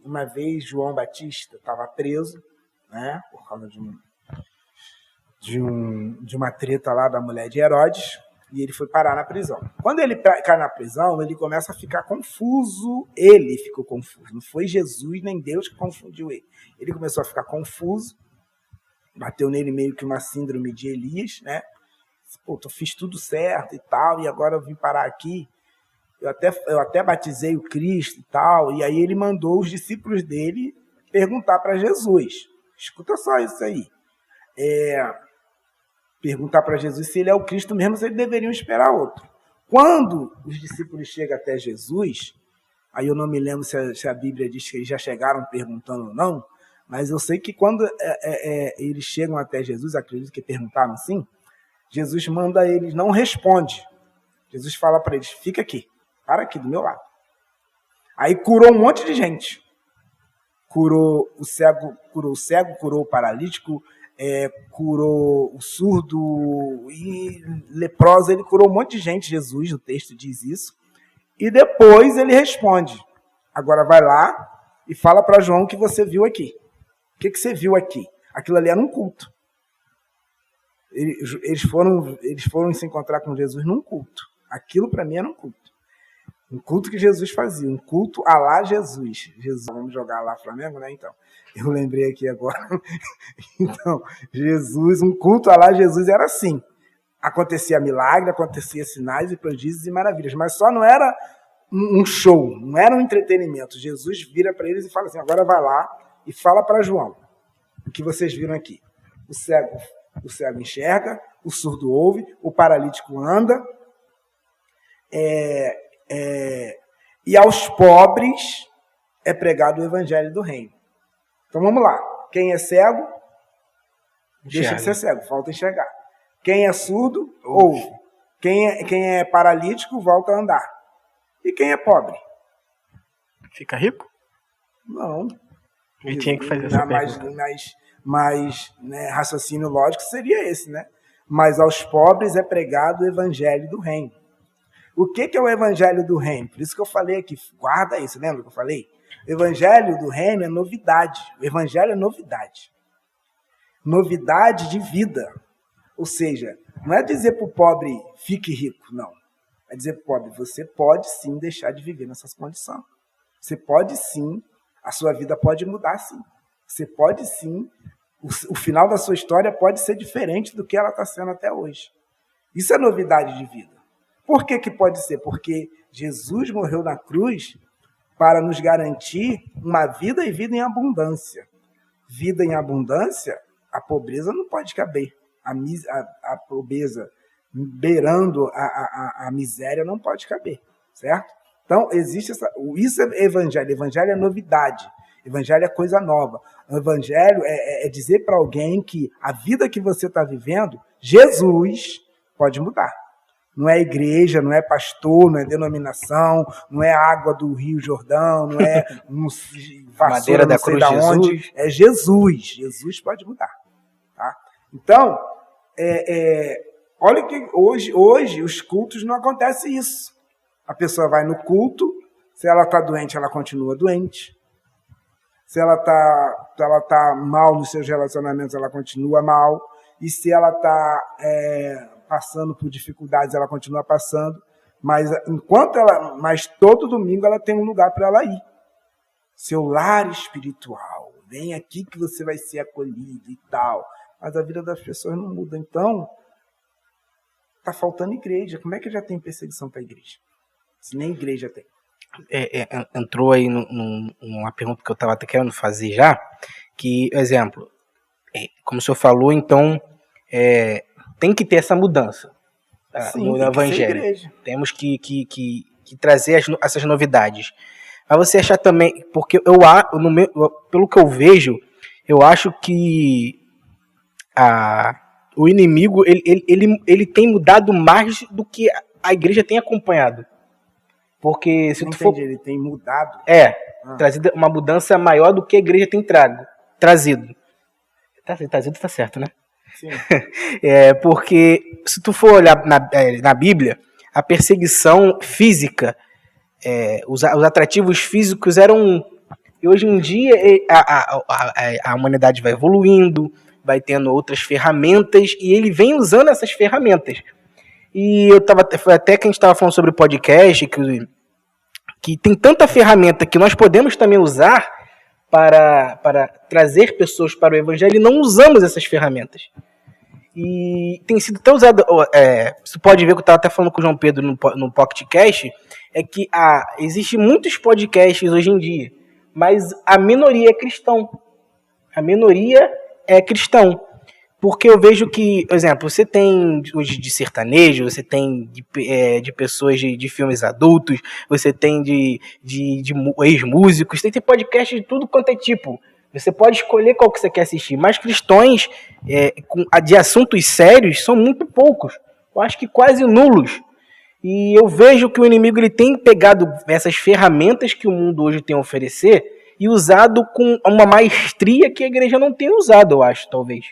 uma vez, João Batista estava preso, né, por causa de uma treta lá da mulher de Herodes, e ele foi parar na prisão. Quando ele cai na prisão, ele começa a ficar confuso. Ele ficou confuso. Não foi Jesus nem Deus que confundiu ele. Ele começou a ficar confuso. Bateu nele meio que uma síndrome de Elias, né? Pô, eu fiz tudo certo e tal, e agora eu vim parar aqui. Eu até batizei o Cristo e tal. E aí ele mandou os discípulos dele perguntar para Jesus. Escuta só isso aí. Perguntar para Jesus se ele é o Cristo mesmo, se eles deveriam esperar outro. Quando os discípulos chegam até Jesus, aí eu não me lembro se a Bíblia diz que eles já chegaram perguntando ou não, mas eu sei que quando eles chegam até Jesus, acredito que perguntaram assim, Jesus manda eles, não responde. Jesus fala para eles, fica aqui, para aqui do meu lado. Aí curou um monte de gente. Curou o cego, curou o paralítico, curou o surdo e leproso. Ele curou um monte de gente, Jesus, o texto diz isso. E depois ele responde. Agora vai lá e fala para João o que você viu aqui. O que você viu aqui? Aquilo ali era um culto. Eles foram se encontrar com Jesus num culto. Aquilo para mim era um culto. Um culto que Jesus fazia, um culto à la Jesus. Vamos jogar lá Flamengo, né? Então, eu lembrei aqui agora. Então, Jesus, um culto à la Jesus era assim. Acontecia milagre, acontecia sinais e prodígios e maravilhas, mas só não era um show, não era um entretenimento. Jesus vira para eles e fala assim, agora vai lá e fala para João o que vocês viram aqui. O cego enxerga, o surdo ouve, o paralítico anda, e aos pobres é pregado o evangelho do reino. Então vamos lá. Quem é cego, deixa de ser cego, volta a enxergar. Quem é surdo, ouve. Quem é paralítico, volta a andar. E quem é pobre? Fica rico? Não. E tinha que fazer essa pergunta. Mas né, raciocínio lógico seria esse, né? Mas aos pobres é pregado o evangelho do reino. O que é o evangelho do reino? Por isso que eu falei aqui, guarda isso, lembra que eu falei? O evangelho do reino é novidade. O evangelho é novidade. Novidade de vida. Ou seja, não é dizer para o pobre, fique rico, não. É dizer para o pobre, você pode sim deixar de viver nessas condições. Você pode sim, a sua vida pode mudar sim. Você pode sim, o final da sua história pode ser diferente do que ela está sendo até hoje. Isso é novidade de vida. Por que pode ser? Porque Jesus morreu na cruz para nos garantir uma vida e vida em abundância. Vida em abundância, a pobreza não pode caber. A pobreza beirando a miséria não pode caber, certo? Então, existe isso é evangelho. Evangelho é novidade. Evangelho é coisa nova. O evangelho é dizer para alguém que a vida que você está vivendo, Jesus pode mudar. Não é igreja, não é pastor, não é denominação, não é água do Rio Jordão, não é madeira da cruz de Jesus. É Jesus. Jesus pode mudar. Tá? Então, olha que hoje os cultos não acontece isso. A pessoa vai no culto, se ela está doente, ela continua doente. Se ela tá mal nos seus relacionamentos, ela continua mal. E se ela está passando por dificuldades, ela continua passando. Mas todo domingo ela tem um lugar para ela ir. Seu lar espiritual. Vem aqui que você vai ser acolhido e tal. Mas a vida das pessoas não muda. Então, está faltando igreja. Como é que já tem perseguição para a igreja? Se nem igreja tem. Entrou aí numa pergunta que eu estava até querendo fazer já, que, exemplo, como o senhor falou, então, tem que ter essa mudança. Sim, no evangelho. Temos que trazer essas novidades. Mas você achar também, porque pelo que eu vejo, eu acho que o inimigo ele tem mudado mais do que a igreja tem acompanhado. Porque se Não tu for... entendi, ele tem mudado. trazido uma mudança maior do que a igreja tem trazido. Trazido tá certo, né? Sim. Porque se tu for olhar na Bíblia, a perseguição física, os atrativos físicos eram... E hoje em dia a humanidade vai evoluindo, vai tendo outras ferramentas, e ele vem usando essas ferramentas. E foi até que a gente estava falando sobre o podcast, que tem tanta ferramenta que nós podemos também usar para trazer pessoas para o evangelho, e não usamos essas ferramentas. E tem sido tão usado, você pode ver que eu estava até falando com o João Pedro no PocketCast, é que existem muitos podcasts hoje em dia, mas a minoria é cristão. A minoria é cristão. Porque eu vejo que, por exemplo, você tem de sertanejo, você tem de pessoas de filmes adultos, você tem de ex-músicos, tem podcast de tudo quanto é tipo. Você pode escolher qual que você quer assistir, mas cristãos de assuntos sérios são muito poucos. Eu acho que quase nulos. E eu vejo que o inimigo ele tem pegado essas ferramentas que o mundo hoje tem a oferecer e usado com uma maestria que a igreja não tem usado, eu acho, talvez.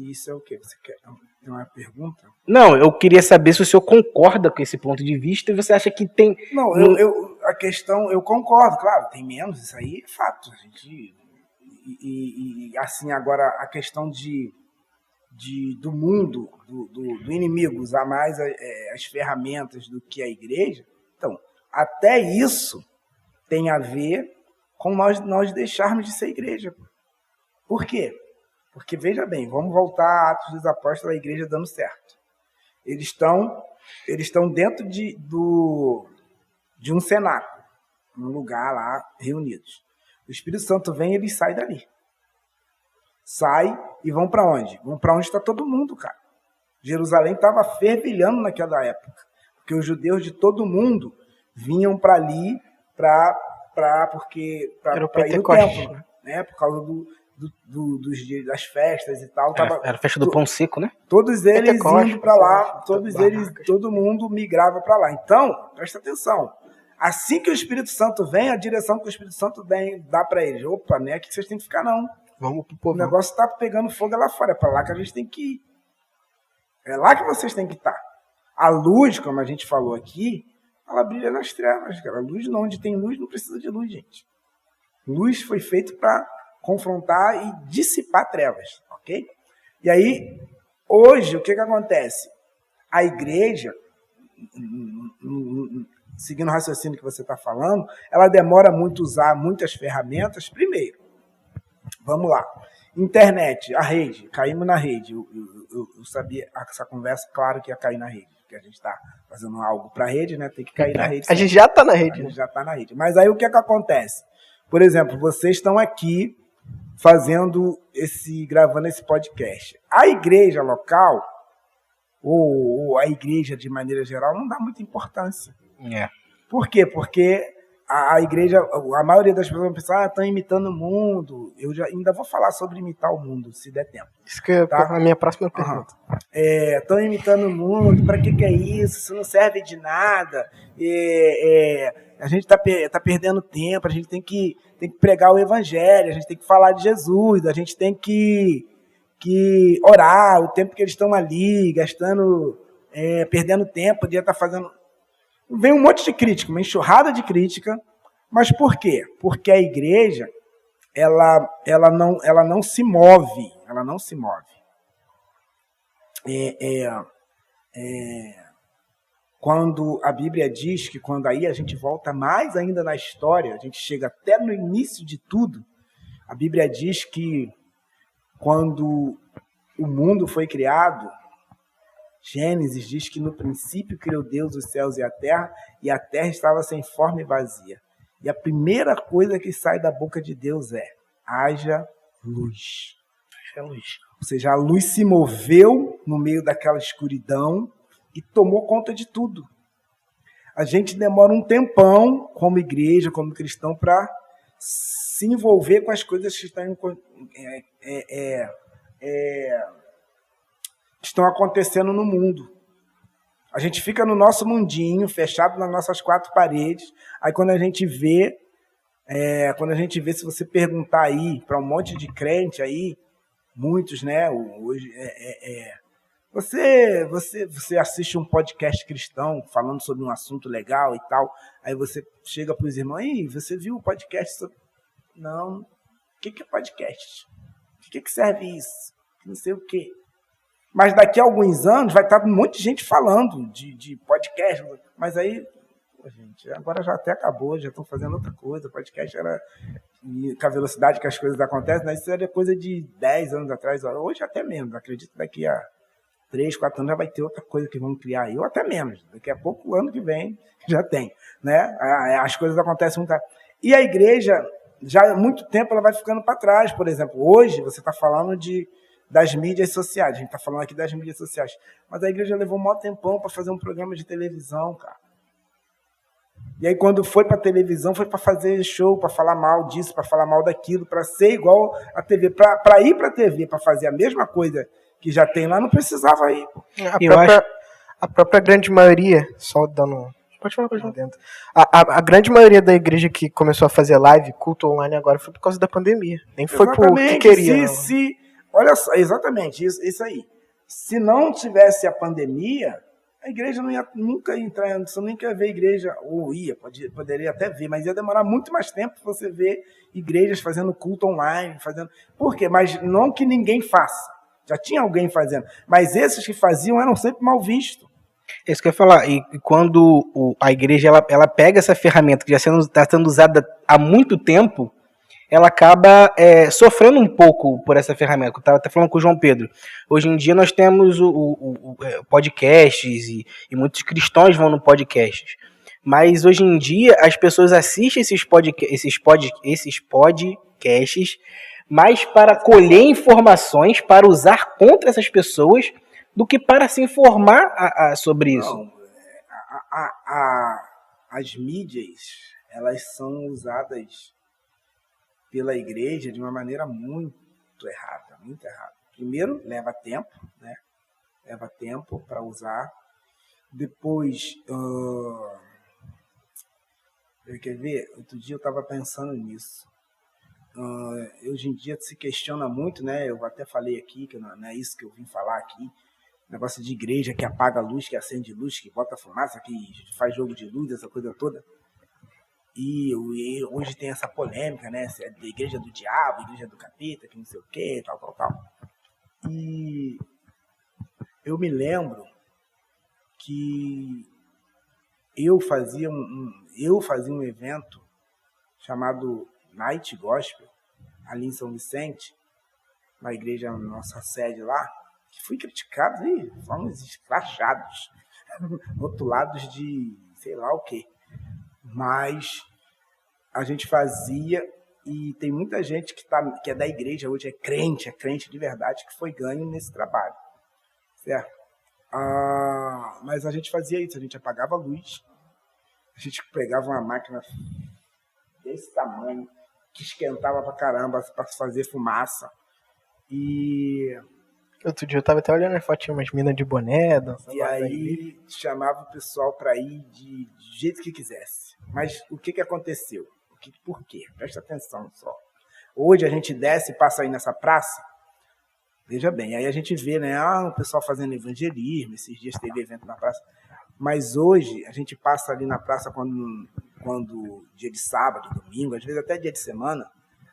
Isso é o quê? Você quer uma pergunta? Não, eu queria saber se o senhor concorda com esse ponto de vista e você acha que tem... Não, a questão, eu concordo, claro, tem menos, isso aí é fato. A gente, assim, agora a questão do mundo, do inimigo, usar mais as ferramentas do que a igreja, então, até isso tem a ver com nós deixarmos de ser igreja. Por quê? Porque, veja bem, vamos voltar a Atos dos Apóstolos, a igreja dando certo. Eles estão dentro de um cenáculo, um lugar lá, reunidos. O Espírito Santo vem e eles saem dali. Sai e vão para onde? Vão para onde está todo mundo, cara. Jerusalém estava fervilhando naquela época, porque os judeus de todo mundo vinham para ali para ir no templo, né? Por causa dos dias das festas e tal. Era a festa do pão seco, né? Todos eles indo para lá, todo mundo migrava para lá. Então, presta atenção. Assim que o Espírito Santo vem, a direção que o Espírito Santo dá para eles. Opa, não é aqui que vocês têm que ficar, não. Vamos pro povo. O negócio está pegando fogo lá fora. É para lá que a gente tem que ir. É lá que vocês têm que estar. A luz, como a gente falou aqui, ela brilha nas trevas, cara. A luz, onde tem luz, não precisa de luz, gente. Luz foi feito para confrontar e dissipar trevas, ok? E aí, hoje, o que acontece? A igreja, seguindo o raciocínio que você está falando, ela demora muito a usar muitas ferramentas. Primeiro, vamos lá, internet, a rede, caímos na rede. Eu sabia, essa conversa, claro que ia cair na rede, porque a gente está fazendo algo para a rede, né? Tem que cair na rede. A gente já está na rede. A gente já está na rede. Mas aí o que acontece? Por exemplo, vocês estão aqui gravando esse podcast. A igreja local, ou a igreja de maneira geral, não dá muita importância. Por quê? Porque a igreja, a maioria das pessoas pensam, estão imitando o mundo. Eu ainda vou falar sobre imitar o mundo, se der tempo. Isso que é a minha próxima pergunta. Estão imitando o mundo, para que é isso? Isso não serve de nada. A gente está perdendo tempo, a gente tem que pregar o evangelho, a gente tem que falar de Jesus, a gente tem que orar, o tempo que eles estão ali, gastando, perdendo tempo, podia estar fazendo... Vem um monte de crítica, uma enxurrada de crítica, mas por quê? Porque a igreja, ela não se move, ela não se move. Quando a Bíblia diz que quando aí a gente volta mais ainda na história, a gente chega até no início de tudo, a Bíblia diz que quando o mundo foi criado, Gênesis diz que no princípio criou Deus os céus e a terra estava sem forma e vazia. E a primeira coisa que sai da boca de Deus é: haja luz. Haja luz. Ou seja, a luz se moveu no meio daquela escuridão e tomou conta de tudo. A gente demora um tempão, como igreja, como cristão, para se envolver com as coisas que estão acontecendo no mundo. A gente fica no nosso mundinho, fechado nas nossas quatro paredes. Aí quando a gente vê, se você perguntar aí para um monte de crente aí, muitos, né? Hoje você assiste um podcast cristão falando sobre um assunto legal e tal, aí você chega para os irmãos, e você viu o podcast sobre... Não. O que é podcast? O que serve isso? Não sei o quê. Mas daqui a alguns anos vai estar um monte de gente falando de podcast. Mas aí, gente, agora já até acabou, já estão fazendo outra coisa. O podcast era com a velocidade que as coisas acontecem, né? Isso era coisa de 10 anos atrás, hoje até menos. Acredito que daqui a 3, 4 anos já vai ter outra coisa que vão criar aí, ou até menos. Daqui a pouco, ano que vem, já tem. Né? As coisas acontecem muito rápido. E a igreja, já há muito tempo, ela vai ficando para trás. Por exemplo, hoje você está falando das mídias sociais. A gente está falando aqui das mídias sociais. Mas a igreja levou um maior tempão para fazer um programa de televisão, cara. E aí, quando foi para a televisão, foi para fazer show, para falar mal disso, para falar mal daquilo, para ser igual a TV. Para ir para a TV, para fazer a mesma coisa que já tem lá, não precisava ir. A própria grande maioria, só dando... Pode falar. Dentro. A grande maioria da igreja que começou a fazer live, culto online agora, foi por causa da pandemia. Nem foi por que queria. Olha só, exatamente, isso aí. Se não tivesse a pandemia, a igreja não ia nunca entrar, você nunca ia ver igreja, ou poderia até ver, mas ia demorar muito mais tempo para você ver igrejas fazendo culto online, Por quê? Mas não que ninguém faça. Já tinha alguém fazendo. Mas esses que faziam eram sempre mal vistos. É isso que eu ia falar. E quando a igreja ela pega essa ferramenta que já está sendo usada há muito tempo, ela acaba sofrendo um pouco por essa ferramenta. Eu estava até falando com o João Pedro. Hoje em dia nós temos podcasts e muitos cristãos vão no podcast. Mas hoje em dia as pessoas assistem esses podcasts mais para colher informações, para usar contra essas pessoas, do que para se informar sobre isso. Não, as mídias, elas são usadas pela igreja de uma maneira muito errada, muito errada. Primeiro, leva tempo, né? Leva tempo para usar. Depois, quer ver? Outro dia eu estava pensando nisso. Hoje em dia se questiona muito, né? Eu até falei aqui, que não é isso que eu vim falar aqui, negócio de igreja que apaga a luz, que acende luz, que bota fumaça, que faz jogo de luz, essa coisa toda. E hoje tem essa polêmica, né? Se é da igreja do diabo, igreja do capeta, que não sei o quê, tal. E eu me lembro que eu fazia um evento chamado Night Gospel, ali em São Vicente, na igreja, nossa sede lá, que fui criticado, fomos escrachados, rotulados de sei lá o quê. Mas a gente fazia, e tem muita gente que é da igreja hoje, é crente de verdade, que foi ganho nesse trabalho, certo? Mas a gente fazia isso, a gente apagava a luz, a gente pegava uma máquina desse tamanho, que esquentava pra caramba, pra fazer fumaça. E outro dia eu tava até olhando a fotinha, umas minas de boné, dançando. E aí chamava o pessoal para ir de jeito que quisesse. Mas o que aconteceu? Por quê? Presta atenção só. Hoje a gente desce e passa aí nessa praça. Veja bem, aí a gente vê, né? O pessoal fazendo evangelismo, esses dias teve evento na praça. Mas hoje a gente passa ali na praça quando dia de sábado, domingo, às vezes até dia de semana,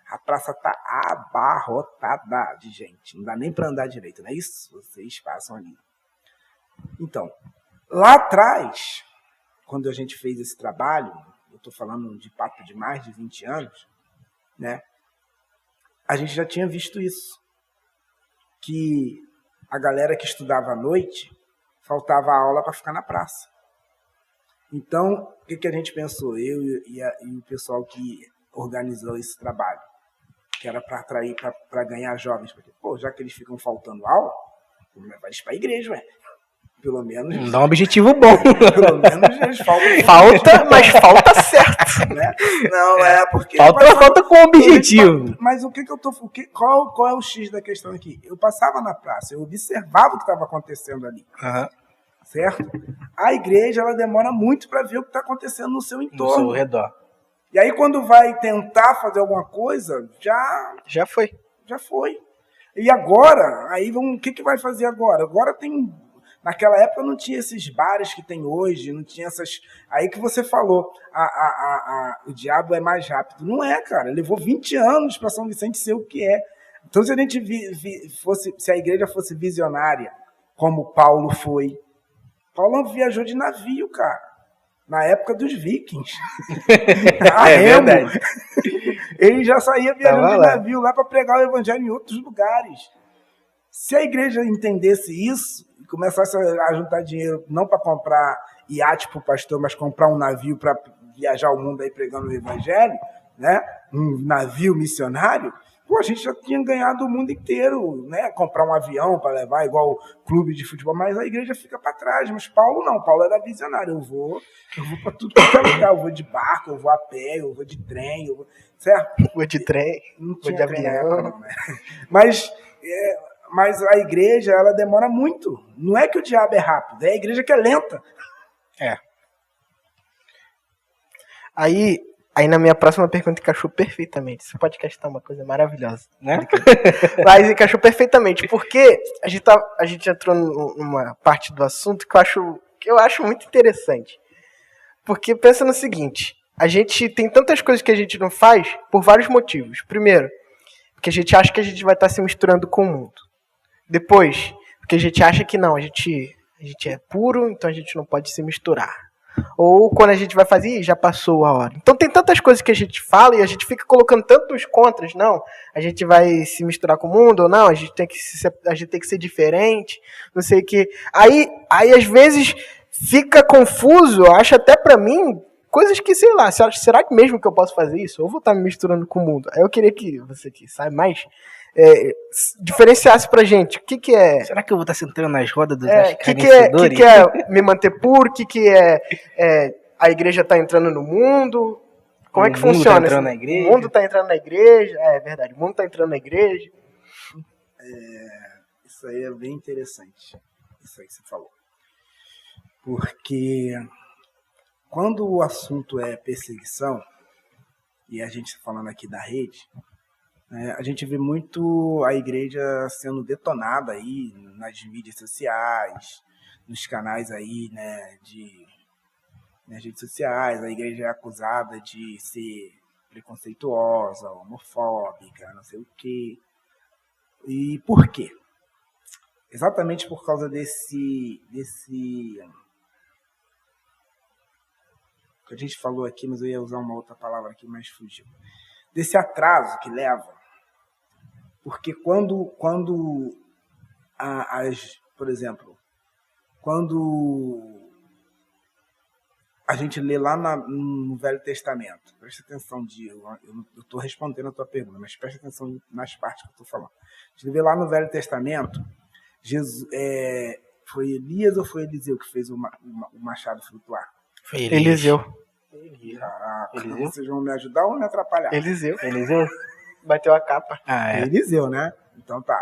a praça tá abarrotada de gente. Não dá nem para andar direito, não é isso? Vocês passam ali. Então, lá atrás, quando a gente fez esse trabalho, eu estou falando de papo de mais de 20 anos, né? A gente já tinha visto isso. Que a galera que estudava à noite faltava aula para ficar na praça. Então, o que a gente pensou? Eu e o pessoal que organizou esse trabalho, que era para atrair, para ganhar jovens. Porque, já que eles ficam faltando aula, vamos levar eles para a igreja, ué. Pelo menos. Não dá um objetivo bom. Pelo menos eles faltam. Falta, mas falta certo. Né? Não, é porque. Falta com objetivo. Mas o que eu tô. Qual é o X da questão aqui? Eu passava na praça, eu observava o que estava acontecendo ali. Uhum. Certo? A igreja, ela demora muito para ver o que está acontecendo no seu entorno. No seu redor. E aí, quando vai tentar fazer alguma coisa, Já foi. já foi. E agora, aí o que vai fazer agora? Agora tem. Naquela época não tinha esses bares que tem hoje, não tinha essas. Aí que você falou, o diabo é mais rápido. Não é, cara. Levou 20 anos para São Vicente ser o que é. Então, se a gente se a igreja fosse visionária, como Paulo foi, Paulo viajou de navio, cara. Na época dos vikings. Remo. Verdade. Ele já saía viajando Tava de lá. navio lá para pregar o evangelho em outros lugares. Se a igreja entendesse isso e começasse a juntar dinheiro não para comprar iate para o pastor, mas comprar um navio para viajar o mundo aí pregando o evangelho, né? Um navio missionário, pô, a gente já tinha ganhado o mundo inteiro, né? Comprar um avião para levar, igual o clube de futebol, mas a igreja fica para trás. Mas Paulo não, Paulo era visionário. Eu vou para tudo quanto é lugar. Eu vou de barco, eu vou a pé, eu vou de trem, certo? Vou de trem, Não vou tinha de trem na avião. época, não, né? Mas a igreja, ela demora muito. Não é que o diabo é rápido, é a igreja que é lenta. É. Aí na minha próxima pergunta encaixou perfeitamente. Esse podcast tá uma coisa maravilhosa. Né? Mas encaixou perfeitamente, porque a gente entrou numa parte do assunto que eu acho muito interessante. Porque pensa no seguinte, a gente tem tantas coisas que a gente não faz por vários motivos. Primeiro, porque a gente acha que a gente vai estar se misturando com o mundo. Depois, porque a gente acha que não, a gente é puro, então a gente não pode se misturar. Ou quando a gente vai fazer, já passou a hora. Então tem tantas coisas que a gente fala e a gente fica colocando tantos contras, não, a gente vai se misturar com o mundo, ou não, a gente tem que ser diferente, não sei o que. Aí às vezes fica confuso, eu acho até pra mim, coisas que, sei lá, será que mesmo que eu posso fazer isso? Ou vou estar me misturando com o mundo? Aí eu queria que você que sabe mais, diferenciasse pra gente o que é. Será que eu vou estar sentando nas rodas dos O escarnecedores? que é me manter puro? O que é a igreja tá entrando no mundo? Como é que O mundo funciona? tá entrando na igreja? O mundo tá entrando na igreja? É verdade, o mundo tá entrando na igreja. Isso aí é bem interessante. Isso aí que você falou. Porque quando o assunto é perseguição, e a gente falando aqui da rede, a gente vê muito a igreja sendo detonada aí nas mídias sociais, nos canais aí, né, nas redes sociais. A igreja é acusada de ser preconceituosa, homofóbica, não sei o quê. E por quê? Exatamente por causa desse que a gente falou aqui, mas eu ia usar uma outra palavra aqui, mas fugiu. Desse atraso que leva. Porque quando por exemplo, quando a gente lê lá no Velho Testamento, presta atenção, eu estou respondendo a tua pergunta, mas presta atenção nas partes que eu estou falando. A gente vê lá no Velho Testamento, Jesus, foi Elias ou foi Eliseu que fez o machado flutuar? Foi Eliseu. Caraca, Eliseu? vocês vão me ajudar ou me atrapalhar? Eliseu. Eliseu? Bateu a capa. Ah, é. Eliseu, né? Então tá,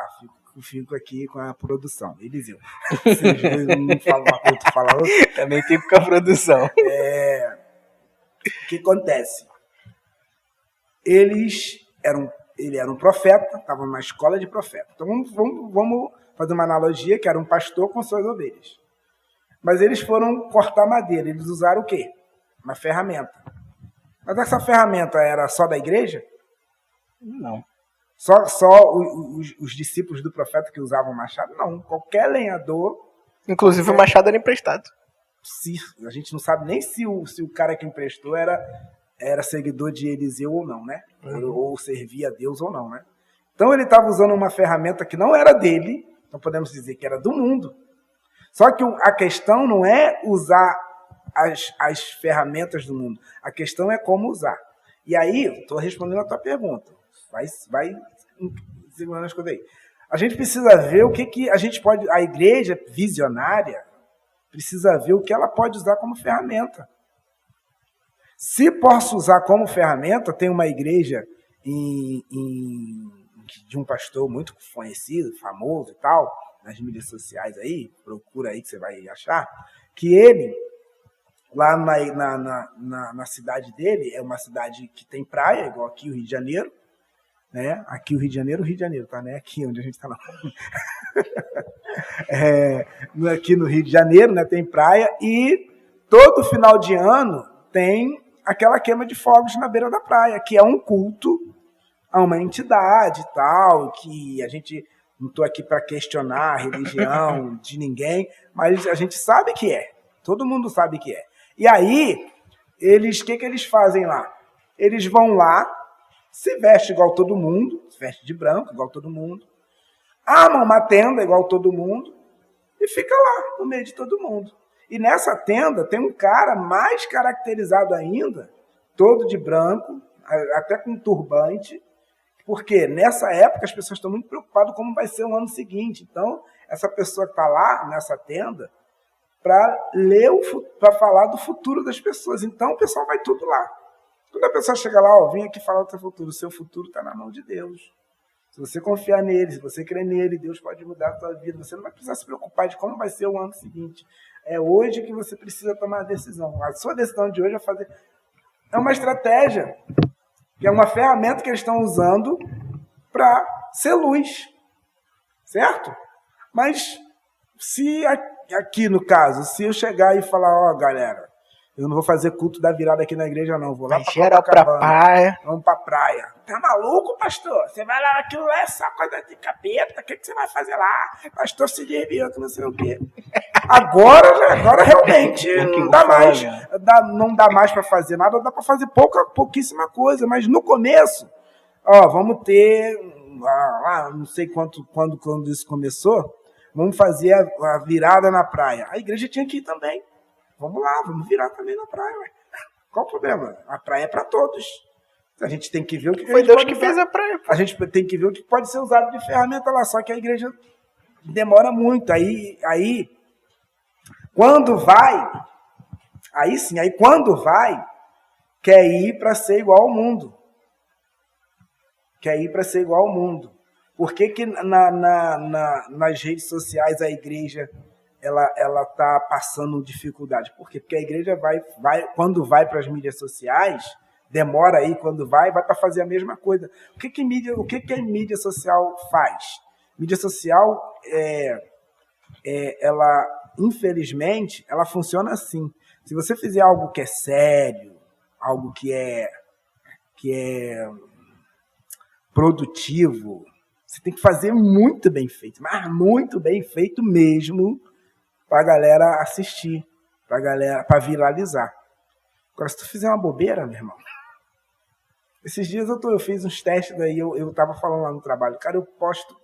fico aqui com a produção. Eliseu. Vocês não falam uma coisa, tu fala outra. Também fico com a produção. O que acontece? Ele era um profeta, estava numa escola de profeta. Então vamos fazer uma analogia, que era um pastor com suas ovelhas. Mas eles foram cortar madeira. Eles usaram o quê? Uma ferramenta. Mas essa ferramenta era só da igreja? Não. Só os discípulos do profeta que usavam machado? Não. Qualquer lenhador. Inclusive o machado era emprestado. A gente não sabe nem se o cara que emprestou era seguidor de Eliseu ou não, né? Ou servia a Deus ou não, né? Então ele estava usando uma ferramenta que não era dele, então podemos dizer que era do mundo. Só que a questão não é usar as ferramentas do mundo. A questão é como usar. E aí, estou respondendo a tua pergunta. Vai segurando as coisas aí. A gente precisa ver o que a gente pode... A igreja visionária, precisa ver o que ela pode usar como ferramenta. Se posso usar como ferramenta, tem uma igreja de um pastor muito conhecido, famoso e tal, nas mídias sociais aí, procura aí que você vai achar, que ele, lá na cidade dele, é uma cidade que tem praia, igual aqui o Rio de Janeiro, né? Aqui o Rio de Janeiro, tá? Né? Aqui onde a gente está lá. Aqui no Rio de Janeiro, né? Tem praia e todo final de ano tem aquela queima de fogos na beira da praia, que é um culto a uma entidade e tal, que a gente não estou aqui para questionar a religião de ninguém, mas a gente sabe que é. Todo mundo sabe que é. E aí, o que eles fazem lá? Eles vão lá, se vestem igual todo mundo, se vestem de branco igual todo mundo, armam uma tenda igual todo mundo e fica lá, no meio de todo mundo. E nessa tenda tem um cara mais caracterizado ainda, todo de branco, até com turbante, porque nessa época as pessoas estão muito preocupadas como vai ser o ano seguinte. Então, essa pessoa está lá nessa tenda para falar do futuro das pessoas. Então, o pessoal vai tudo lá. Quando a pessoa chega lá, ó, vem aqui falar do seu futuro está na mão de Deus. Se você confiar nele, se você crer nele, Deus pode mudar a sua vida. Você não vai precisar se preocupar de como vai ser o ano seguinte. É hoje que você precisa tomar a decisão. A sua decisão de hoje é uma estratégia, que é uma ferramenta que eles estão usando para ser luz. Certo? Mas se aqui no caso, se eu chegar e falar, ó, galera, eu não vou fazer culto da virada aqui na igreja, não. Vou lá pra praia. Vamos pra praia. Tá maluco, pastor? Você vai lá, aquilo lá é só coisa de capeta. O que você vai fazer lá? Pastor se desviou, que não sei o quê. Agora realmente não dá mais. Não dá mais para fazer nada, dá para fazer pouquíssima coisa. Mas no começo, ó, vamos ter, não sei quando isso começou, vamos fazer a virada na praia. A igreja tinha que ir também. Vamos lá, vamos virar também na praia. Ué. Qual o problema? A praia é para todos. A gente tem que ver o que foi Deus que fez a praia. A gente tem que ver o que pode ser usado de ferramenta lá. Só que a igreja demora muito. Aí quando vai, quer ir para ser igual ao mundo. Quer ir para ser igual ao mundo. Por que nas redes sociais a igreja ela está passando dificuldade? Por quê? Porque a igreja quando vai para as mídias sociais, demora aí, quando vai para fazer a mesma coisa. O que a mídia social faz? Mídia social, ela, infelizmente, ela funciona assim. Se você fizer algo que é sério, algo que é produtivo, você tem que fazer muito bem feito, mas muito bem feito mesmo, para a galera assistir, para viralizar. Agora, se tu fizer uma bobeira, meu irmão, esses dias eu fiz uns testes daí, eu tava falando lá no trabalho, cara, eu posto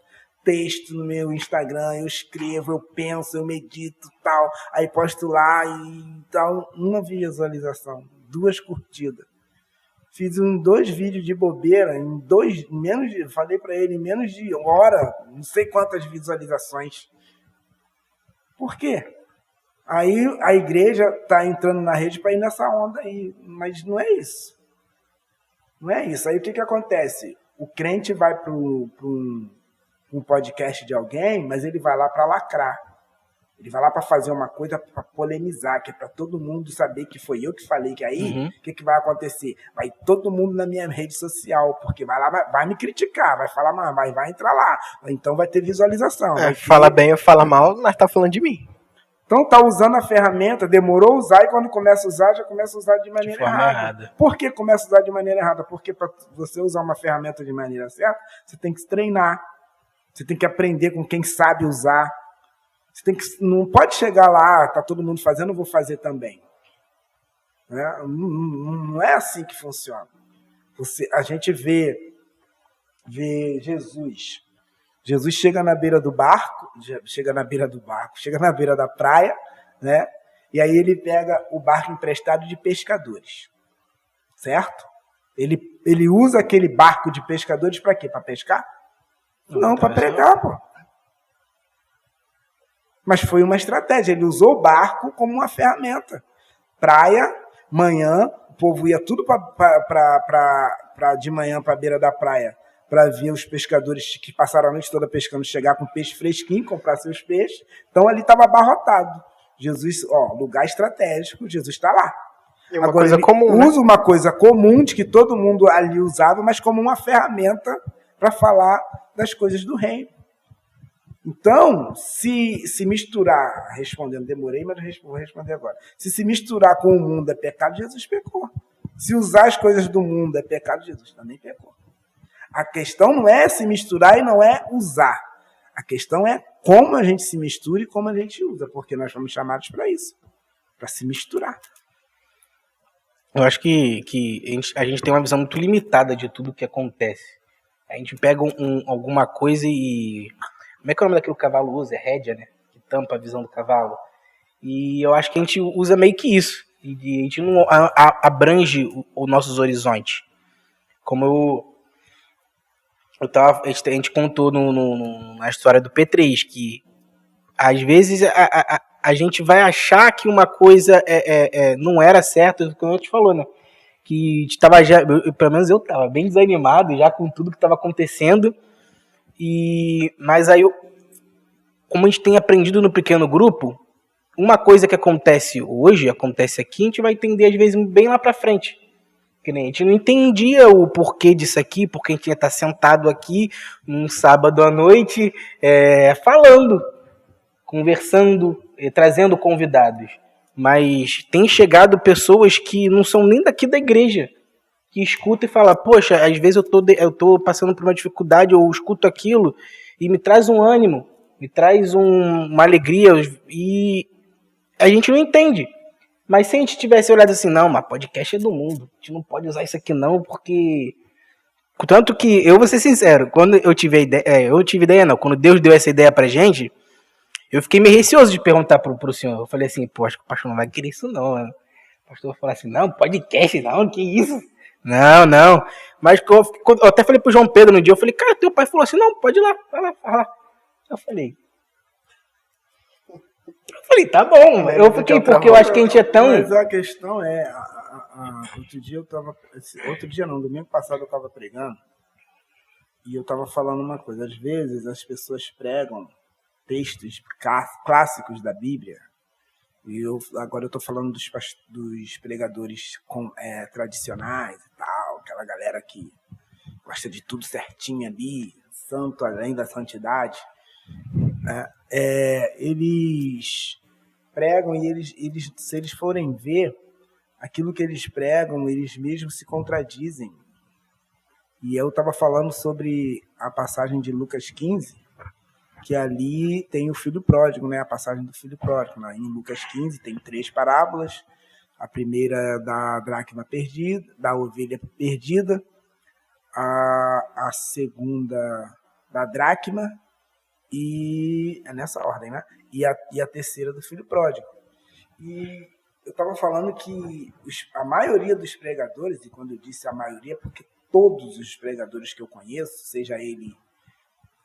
texto no meu Instagram, eu escrevo, eu penso, eu medito, tal, aí posto lá e tal, uma visualização, 2 curtidas. Fiz 2 vídeos de bobeira, falei para ele, em menos de hora, não sei quantas visualizações. Por quê? Aí a igreja está entrando na rede para ir nessa onda aí, mas não é isso. Não é isso. Aí o que acontece? O crente vai para um podcast de alguém, mas ele vai lá para lacrar. Ele vai lá para fazer uma coisa para polemizar, que é para todo mundo saber que foi eu que falei, que aí o que vai acontecer? Vai todo mundo na minha rede social, porque vai lá, vai me criticar, vai falar mal, vai entrar lá, então vai ter visualização. Fala bem ou fala mal, mas tá falando de mim. Então tá usando a ferramenta, demorou a usar, e quando começa a usar, já começa a usar de maneira errada. Por que começa a usar de maneira errada? Porque para você usar uma ferramenta de maneira certa, você tem que se treinar, você tem que aprender com quem sabe usar. Não pode chegar lá, tá todo mundo fazendo, eu vou fazer também. Não é assim que funciona. A gente vê Jesus. Jesus chega na beira do barco, chega na beira da praia, né? E aí ele pega o barco emprestado de pescadores, certo? Ele usa aquele barco de pescadores para quê? Para pescar? Não, para pregar, pô. Mas foi uma estratégia. Ele usou o barco como uma ferramenta. Praia, manhã, o povo ia tudo de manhã para a beira da praia para ver os pescadores que passaram a noite toda pescando chegar com peixe fresquinho, comprar seus peixes. Então ali estava abarrotado. Jesus, lugar estratégico, Jesus está lá. E uma Agora, coisa ele comum, usa uma coisa comum de que todo mundo ali usava, mas como uma ferramenta para falar das coisas do reino. Então, se misturar, respondendo, demorei, mas vou responder agora. Se misturar com o mundo é pecado, Jesus pecou. Se usar as coisas do mundo é pecado, Jesus também pecou. A questão não é se misturar e não é usar. A questão é como a gente se mistura e como a gente usa, porque nós fomos chamados para isso, para se misturar. Eu acho que a gente tem uma visão muito limitada de tudo que acontece. A gente pega alguma coisa e... Como é que é o nome daquilo que o cavalo usa? É rédea, né? Que tampa a visão do cavalo. E eu acho que a gente usa meio que isso. E a gente não abrange os nossos horizontes. Como a gente contou na história do P3, que às vezes a gente vai achar que uma coisa não era certa, como a gente falou, né? Que estava já, pelo menos eu estava bem desanimado já com tudo que estava acontecendo. Mas aí, como a gente tem aprendido no pequeno grupo, uma coisa que acontece hoje, acontece aqui, a gente vai entender às vezes bem lá pra frente. Que nem a gente não entendia o porquê disso aqui, porque a gente ia estar sentado aqui num sábado à noite, falando, conversando, trazendo convidados. Mas tem chegado pessoas que não são nem daqui da igreja, que escuta e fala, poxa, às vezes eu tô passando por uma dificuldade, eu escuto aquilo e me traz um ânimo, me traz uma alegria, e a gente não entende. Mas se a gente tivesse olhado assim, não, mas podcast é do mundo, a gente não pode usar isso aqui não, porque... Tanto que, eu vou ser sincero, quando eu tive ideia, quando Deus deu essa ideia pra gente, eu fiquei meio receoso de perguntar pro senhor. Eu falei assim, pô, acho que o pastor não vai querer isso não, né? O pastor vai falar assim, não, podcast não, que isso? Não. Mas eu até falei pro João Pedro no dia, eu falei, cara, teu pai falou assim, não, pode ir lá, vai lá. Eu falei, tá bom. Eu fiquei, porque eu acho que a gente é tão... Mas a questão é, outro dia não, domingo passado eu estava pregando, e eu estava falando uma coisa, às vezes as pessoas pregam textos clássicos da Bíblia, e agora eu estou falando dos pregadores tradicionais e tal, aquela galera que gosta de tudo certinho ali, santo além da santidade, eles pregam e se eles forem ver aquilo que eles pregam, eles mesmos se contradizem. E eu estava falando sobre a passagem de Lucas 15, que ali tem o filho pródigo, né? A passagem do filho pródigo. Né? Em Lucas 15 tem 3 parábolas. A primeira da dracma perdida, da ovelha perdida. A segunda da dracma. E é nessa ordem, né? E a terceira do filho pródigo. E eu estava falando que a maioria dos pregadores, e quando eu disse a maioria, porque todos os pregadores que eu conheço, seja ele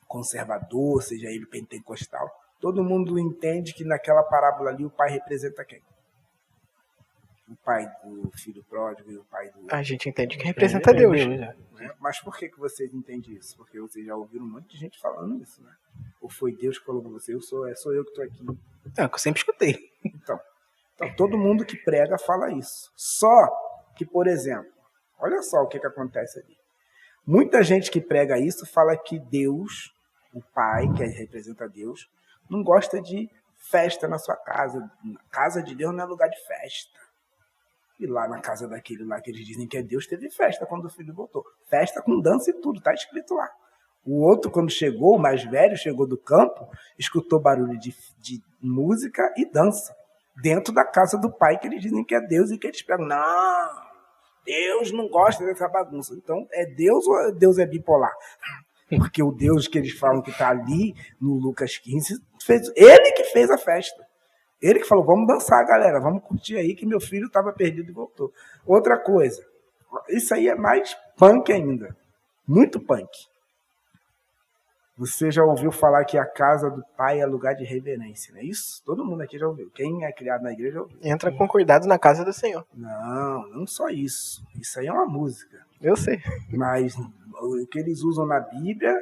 conservador, seja ele pentecostal, todo mundo entende que naquela parábola ali o pai representa quem? O pai do filho pródigo e o pai do... A gente entende que representa Deus. Né? Mas por que vocês entendem isso? Porque vocês já ouviram um monte de gente falando isso, né? Ou foi Deus que falou com você? Sou eu que estou aqui. Eu sempre escutei. Então, todo mundo que prega fala isso. Só que, por exemplo, olha só o que acontece ali. Muita gente que prega isso fala que Deus, o Pai, que representa Deus, não gosta de festa na sua casa. Casa de Deus não é lugar de festa. E lá na casa daquele lá que eles dizem que é Deus, teve festa quando o filho voltou. Festa com dança e tudo, tá escrito lá. O outro, quando chegou, o mais velho, chegou do campo, escutou barulho de música e dança. Dentro da casa do pai, que eles dizem que é Deus e que eles pegam. Não, Deus não gosta dessa bagunça. Então, é Deus ou Deus é bipolar? Porque o Deus que eles falam que está ali, no Lucas 15, ele que fez a festa. Ele que falou, vamos dançar, galera, vamos curtir aí que meu filho estava perdido e voltou. Outra coisa, isso aí é mais punk ainda. Muito punk. Você já ouviu falar que a casa do pai é lugar de reverência, não é isso? Todo mundo aqui já ouviu. Quem é criado na igreja já ouviu. Entra com cuidado na casa do Senhor. Não só isso. Isso aí é uma música. Eu sei. Mas o que eles usam na Bíblia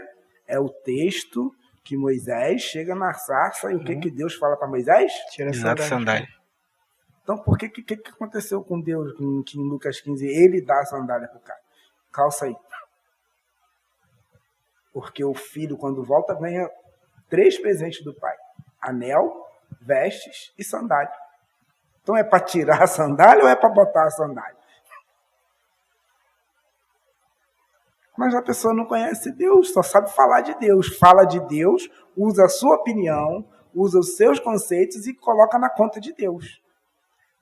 é o texto que Moisés chega na sarça e o que Deus fala para Moisés? Tira a Exato, sandália. sandália. Então, por que aconteceu com Deus que em Lucas 15 ele dá a sandália pro cara? Calça aí. Porque o filho, quando volta, ganha 3 presentes do pai: anel, vestes e sandália. Então é para tirar a sandália ou é para botar a sandália? Mas a pessoa não conhece Deus, só sabe falar de Deus. Fala de Deus, usa a sua opinião, usa os seus conceitos e coloca na conta de Deus.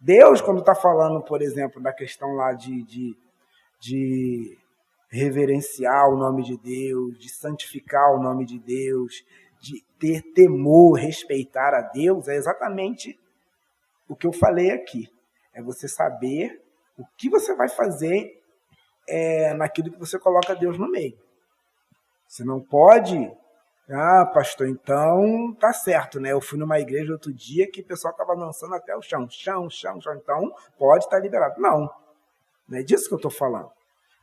Deus, quando está falando, por exemplo, da questão lá de reverenciar o nome de Deus, de santificar o nome de Deus, de ter temor, respeitar a Deus, é exatamente o que eu falei aqui. É você saber o que você vai fazer naquilo que você coloca Deus no meio. Você não pode... pastor, então tá certo, né? Eu fui numa igreja outro dia que o pessoal estava dançando até o chão. Então pode estar liberado. Não é disso que eu estou falando.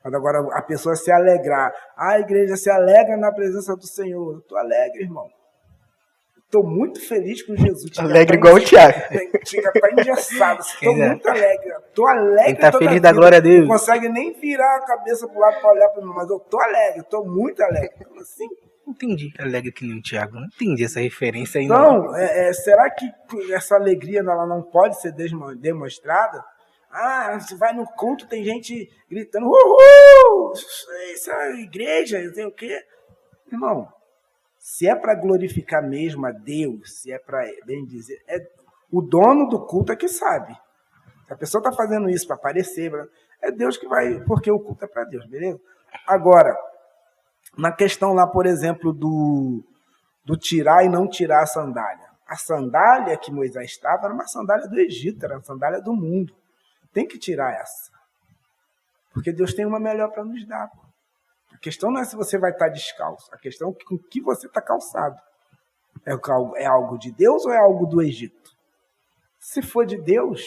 Mas agora a pessoa se alegrar. A igreja se alegra na presença do Senhor. Eu estou alegre, irmão. Estou muito feliz com Jesus. Alegre igual o Thiago. Chega para engessado. Estou muito alegre. Estou alegre. Quem está feliz da glória a Deus. Não consegue nem virar a cabeça para o lado para olhar para mim. Mas eu estou alegre. Estou muito alegre. Como assim? Não entendi. Alegre que nem o Thiago. Não entendi essa referência aí. Então, será que essa alegria ela não pode ser demonstrada? Você vai no culto, tem gente gritando, uhul! Isso é igreja, não sei o quê. Irmão, se é para glorificar mesmo a Deus, se é para, bem dizer, o dono do culto é que sabe. Se a pessoa está fazendo isso para aparecer, é Deus que vai, porque o culto é para Deus, beleza? Agora, na questão lá, por exemplo, do tirar e não tirar a sandália. A sandália que Moisés estava era uma sandália do Egito, era uma sandália do mundo. Tem que tirar essa. Porque Deus tem uma melhor para nos dar. A questão não é se você vai estar descalço. A questão é com que você está calçado. É algo de Deus ou é algo do Egito? Se for de Deus,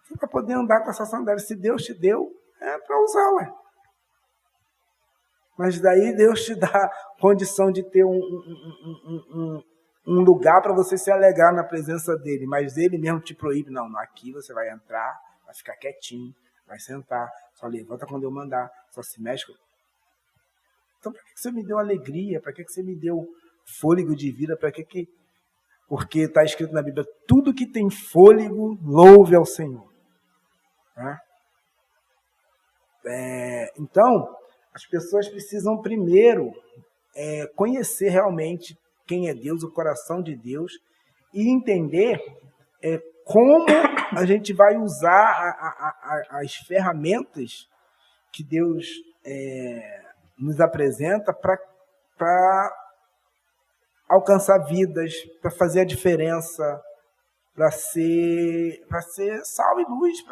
você vai poder andar com essa sandália. Se Deus te deu, é para usar, ué. Mas daí Deus te dá condição de ter um lugar para você se alegrar na presença dele. Mas ele mesmo te proíbe. Não, aqui você vai entrar, vai ficar quietinho, vai sentar, só levanta quando eu mandar, só se mexe. Então, para que você me deu alegria? Para que você me deu fôlego de vida? Porque está escrito na Bíblia, tudo que tem fôlego, louve ao Senhor. Então, as pessoas precisam primeiro conhecer realmente quem é Deus, o coração de Deus, e entender como a gente vai usar as ferramentas que Deus nos apresenta para alcançar vidas, para fazer a diferença, para ser sal e luz.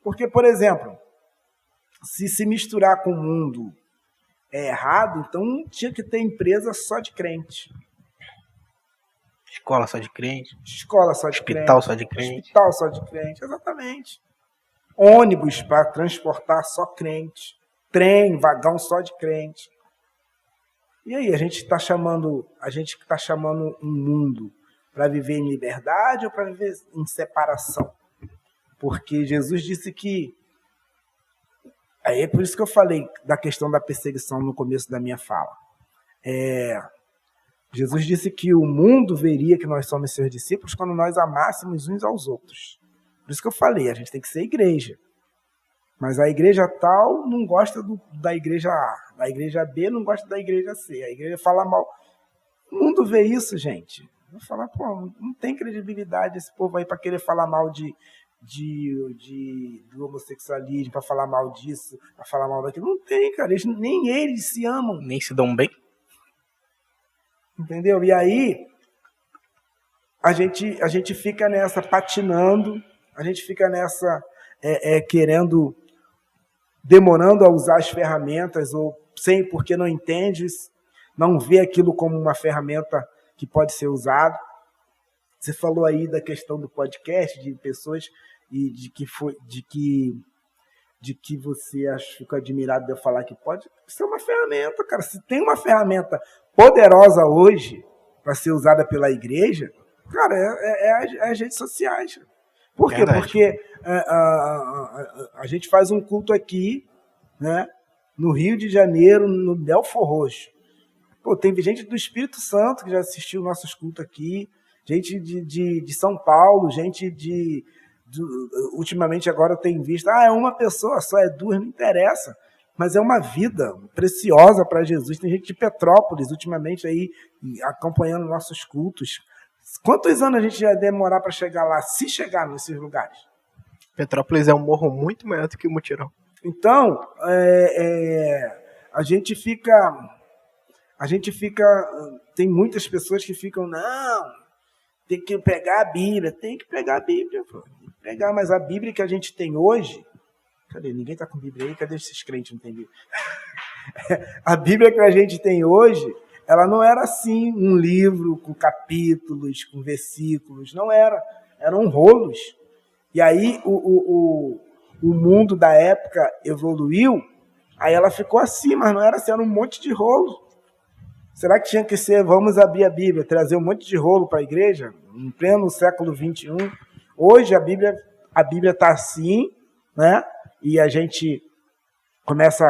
Porque, por exemplo, se misturar com o mundo é errado, então tinha que ter empresa só de crente. Escola só de crente. Escola só de crente. Hospital só de crente. Hospital só de crente, exatamente. Ônibus para transportar só crente. Trem, vagão só de crente. E aí, a gente está chamando um mundo para viver em liberdade ou para viver em separação? Porque Jesus disse que... Aí é por isso que eu falei da questão da perseguição no começo da minha fala. Jesus disse que o mundo veria que nós somos seus discípulos quando nós amássemos uns aos outros. Por isso que eu falei, a gente tem que ser igreja. Mas a igreja tal não gosta da igreja A. A igreja B não gosta da igreja C. A igreja fala mal. O mundo vê isso, gente. Vai falar, não tem credibilidade esse povo aí para querer falar mal do homossexualismo, para falar mal disso, para falar mal daquilo. Não tem, cara. Nem eles se amam. Nem se dão bem. Entendeu? E aí, a gente fica nessa patinando, a gente fica nessa querendo, demorando a usar as ferramentas, ou sem porque não entende. não vê aquilo como uma ferramenta que pode ser usada. Você falou aí da questão do podcast, de pessoas e de que você ficou admirado de eu falar que pode. Isso é uma ferramenta, cara. Se tem uma ferramenta poderosa hoje para ser usada pela igreja, cara, é as redes sociais. Por quê? Verdade. Porque a gente faz um culto aqui, né, no Rio de Janeiro, no Belfor Roxo. Pô, tem gente do Espírito Santo que já assistiu nossos cultos aqui, gente de São Paulo, gente ultimamente agora tem visto, é uma pessoa só, é duas, não interessa, mas é uma vida preciosa para Jesus. Tem gente de Petrópolis ultimamente aí acompanhando nossos cultos. Quantos anos a gente ia demorar para chegar lá, se chegar nesses lugares? Petrópolis é um morro muito maior do que o Mutirão. Então, a gente fica, tem muitas pessoas que ficam, não, tem que pegar a Bíblia, pô. Pegar, mas a Bíblia que a gente tem hoje, cadê? Ninguém está com Bíblia aí, cadê esses crentes que não tem Bíblia? A Bíblia que a gente tem hoje, ela não era assim, um livro com capítulos, com versículos, não era, eram rolos. E aí o mundo da época evoluiu, aí ela ficou assim, mas não era assim, era um monte de rolo. Será que tinha que ser, vamos abrir a Bíblia, trazer um monte de rolo para a igreja, em pleno século XXI? Hoje a Bíblia está assim, né? E a gente começa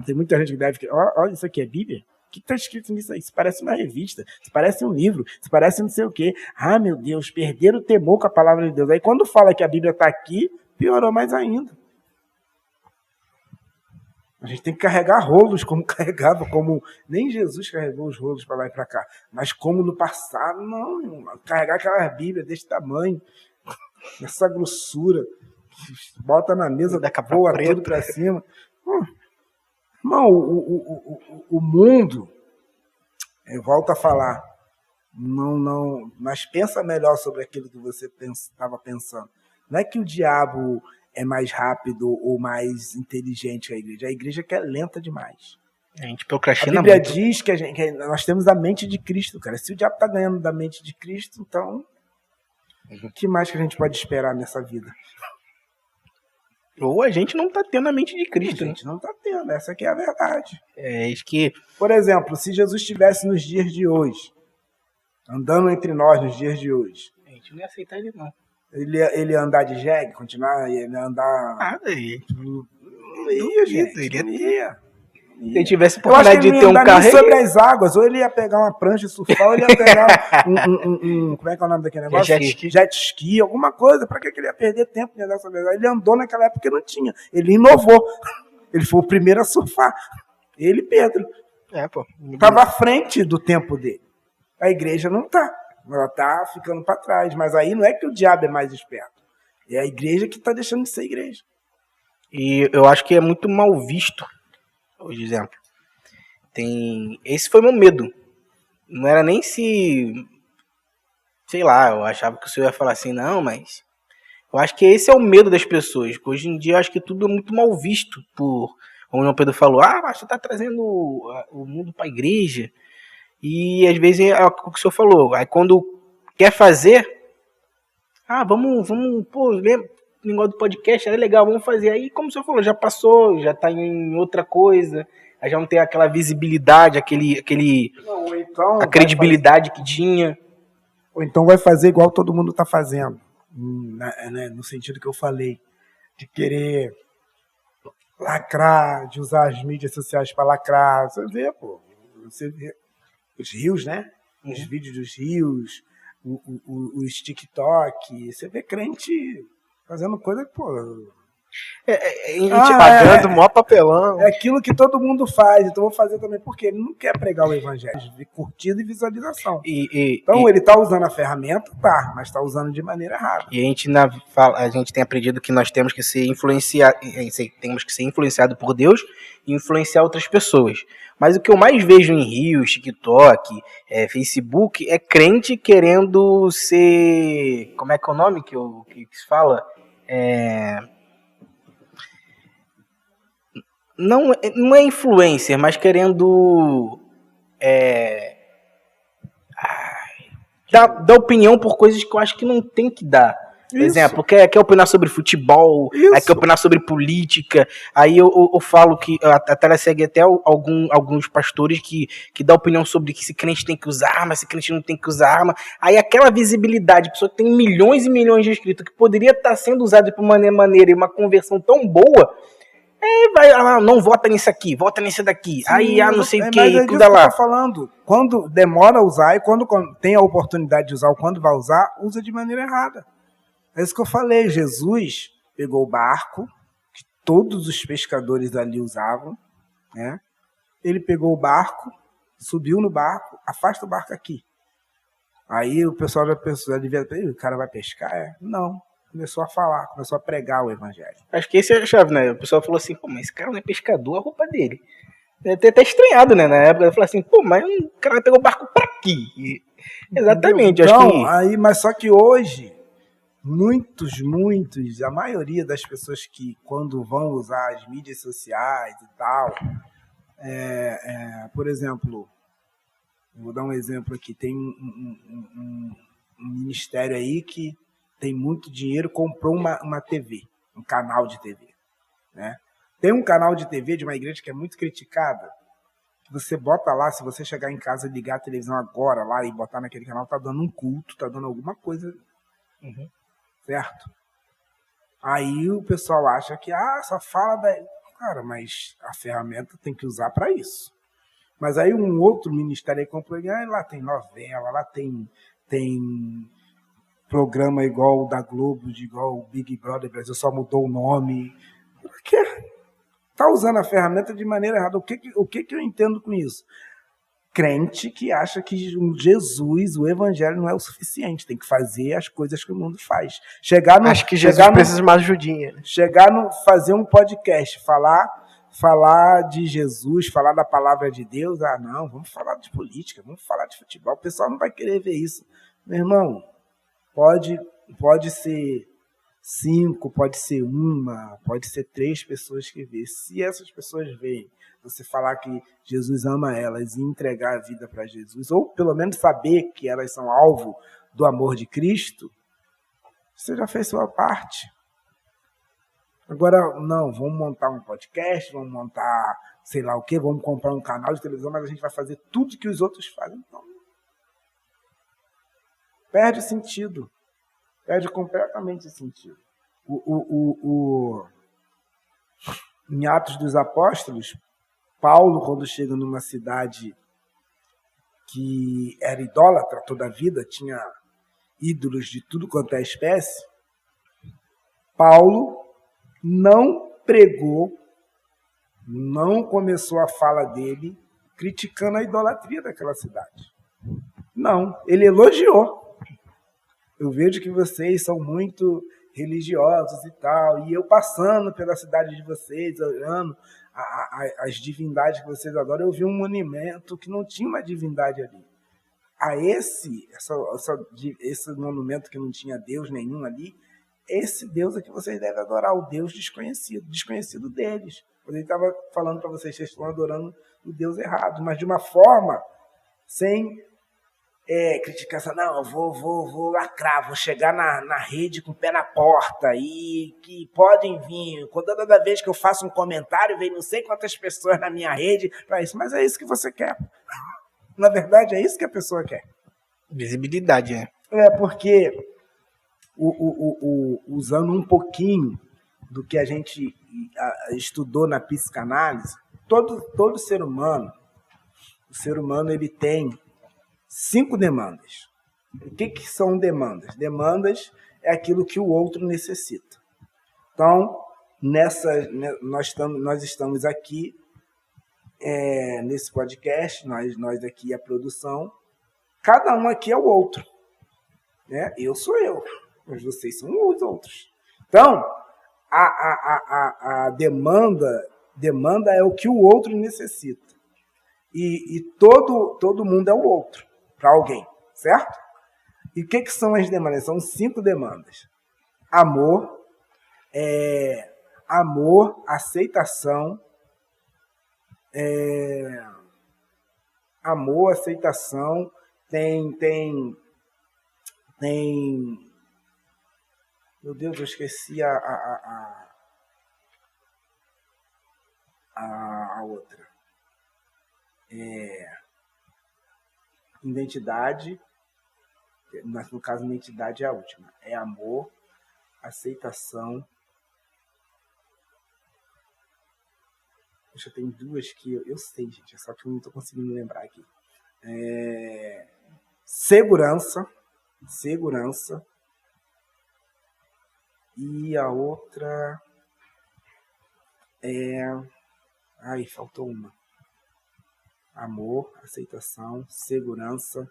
tem muita gente que deve... Olha, isso aqui é Bíblia? O que está escrito nisso aí? Isso parece uma revista, isso parece um livro, isso parece não sei o quê. Ah, meu Deus, perderam o temor com a palavra de Deus. Aí quando fala que a Bíblia está aqui, piorou mais ainda. A gente tem que carregar rolos como carregava, como nem Jesus carregou os rolos para lá e para cá, mas como no passado, não, carregar aquela Bíblia desse tamanho, essa grossura, bota na mesa, voa tudo para cima. Irmão, o mundo, eu volto a falar, não, mas pensa melhor sobre aquilo que você estava pensando. Não é que o diabo é mais rápido ou mais inteligente que a igreja que é lenta demais. A gente procrastina muito. A Bíblia muito. diz que nós temos a mente de Cristo, cara. Se o diabo está ganhando da mente de Cristo, então o que mais que a gente pode esperar nessa vida? Ou a gente não está tendo a mente de Cristo. A gente não está tendo, essa aqui é a verdade. É isso que... Por exemplo, se Jesus estivesse nos dias de hoje, andando entre nós nos dias de hoje, a gente não ia aceitar ele, não. Ele ia andar de jegue, continuar, ele ia andar... Daí. Não ia, gente. Não ia. Se ele tivesse Eu acho que oportunidade ele de ter um carro... sobre as águas, ou ele ia pegar uma prancha e surfar, ou ele ia pegar como é que é o nome daquele negócio? Jet ski, alguma coisa. Para que ele ia perder tempo de andar sobre as águas? Ele andou naquela época que não tinha. Ele inovou. Ele foi o primeiro a surfar. Ele e Pedro. Estava à frente do tempo dele. A igreja não está. Ela está ficando para trás. Mas aí não é que o diabo é mais esperto. É a igreja que está deixando de ser igreja. E eu acho que é muito mal visto, por exemplo. Esse foi meu medo. Não era nem se... Sei lá, eu achava que o senhor ia falar assim, não, mas... Eu acho que esse é o medo das pessoas. Hoje em dia eu acho que tudo é muito mal visto por... Como o João Pedro falou, mas você está trazendo o mundo para a igreja. E às vezes é o que o senhor falou. Aí quando quer fazer... vamos, pô, lembra? O negócio do podcast era legal, vamos fazer. Aí, como o senhor falou, já passou, já está em outra coisa. Aí já não tem aquela visibilidade, a credibilidade que tinha. Ou então vai fazer igual todo mundo está fazendo. Né, no sentido que eu falei. De querer lacrar, de usar as mídias sociais para lacrar. Você vê os rios, né? Os vídeos dos rios, os TikTok. Você vê crente fazendo coisa que, A gente pagando mó papelão. É aquilo que todo mundo faz, então eu vou fazer também, porque ele não quer pregar o evangelho, de curtida e visualização. Então ele está usando a ferramenta, mas está usando de maneira errada. E a gente tem aprendido que nós temos que ser influenciado por Deus e influenciar outras pessoas. Mas o que eu mais vejo em Rios, TikTok, Facebook, é crente querendo ser... Como é que é o nome que se fala? Não é influencer, mas querendo dar opinião por coisas que eu acho que não tem que dar. Por exemplo, quer opinar sobre futebol, quer opinar sobre política. Aí eu falo que até ela segue até alguns pastores que dá opinião sobre que se crente tem que usar arma, se crente não tem que usar arma. Aí aquela visibilidade, pessoa que tem milhões e milhões de inscritos, que poderia estar sendo usado de uma maneira e uma conversão tão boa, não vota nisso aqui, vota nesse daqui. Sim, aí não sei o que, tudo lá. Eu tô falando. Quando demora a usar e quando tem a oportunidade de usar ou quando vai usar, usa de maneira errada. É isso que eu falei. Jesus pegou o barco, que todos os pescadores ali usavam, né? Ele pegou o barco, subiu no barco, afasta o barco aqui. Aí o pessoal já pensou, o cara vai pescar? Não. Começou a falar, começou a pregar o evangelho. Acho que esse é a chave, né? O pessoal falou assim, pô, mas esse cara não é pescador, a roupa dele. Deve ter até estranhado, né? Na época, ele falou assim, pô, mas o cara pegou o barco pra aqui. E, exatamente, então, acho que... Aí, mas só que hoje, muitos, a maioria das pessoas que quando vão usar as mídias sociais e tal, por exemplo, vou dar um exemplo aqui, tem um ministério aí que tem muito dinheiro, comprou uma TV, um canal de TV, né? Tem um canal de TV de uma igreja que é muito criticada, que você bota lá, se você chegar em casa e ligar a televisão agora lá e botar naquele canal, tá dando um culto, tá dando alguma coisa, certo? Aí o pessoal acha que, só fala da... Cara, mas a ferramenta tem que usar para isso. Mas aí um outro ministério aí comprou, lá tem novela, lá tem programa igual o da Globo, igual o Big Brother Brasil, só mudou o nome. Porque está usando a ferramenta de maneira errada. O que eu entendo com isso? Crente que acha que Jesus, o evangelho, não é o suficiente. Tem que fazer as coisas que o mundo faz. Acho que Jesus precisa mais ajudinha. Fazer um podcast, falar de Jesus, falar da palavra de Deus. Não, vamos falar de política, vamos falar de futebol. O pessoal não vai querer ver isso. Meu irmão, pode ser 5, pode ser 1, pode ser 3 pessoas que vê. Se essas pessoas veem você falar que Jesus ama elas e entregar a vida para Jesus, ou pelo menos saber que elas são alvo do amor de Cristo, você já fez sua parte. Agora, não, vamos montar um podcast, vamos montar sei lá o quê, vamos comprar um canal de televisão, mas a gente vai fazer tudo que os outros fazem. Então, perde sentido. Perde completamente sentido. Em Atos dos Apóstolos, Paulo, quando chega numa cidade que era idólatra toda a vida, tinha ídolos de tudo quanto é espécie, Paulo não pregou, não começou a fala dele criticando a idolatria daquela cidade. Não, ele elogiou. Eu vejo que vocês são muito religiosos e tal, e eu passando pela cidade de vocês, olhando as divindades que vocês adoram, eu vi um monumento que não tinha uma divindade ali. Esse monumento que não tinha Deus nenhum ali, esse Deus é que vocês devem adorar, o Deus desconhecido deles. Ele estava falando para vocês estão adorando o Deus errado, mas de uma forma sem criticar, não, eu vou lacrar, vou chegar na rede com o pé na porta e que podem vir, toda vez que eu faço um comentário, vem não sei quantas pessoas na minha rede para isso, mas é isso que você quer. Na verdade, é isso que a pessoa quer. Visibilidade, né? Porque usando um pouquinho do que a gente estudou na psicanálise, todo ser humano, o ser humano ele tem 5 demandas. O que são demandas? Demandas é aquilo que o outro necessita. Então, nós estamos aqui nesse podcast, nós aqui a produção, cada um aqui é o outro. Né? Eu sou eu, mas vocês são os outros. Então, a demanda é o que o outro necessita. E todo mundo é o outro para alguém, certo? E o que são as demandas? São 5 demandas. Amor, aceitação, amor, aceitação, tem... Meu Deus, eu esqueci a outra. Identidade, mas no caso, identidade é a última. É amor, aceitação. Poxa, tem duas que eu sei, gente, só que eu não estou conseguindo lembrar aqui. Segurança. E a outra Ai, faltou uma. Amor, aceitação, segurança.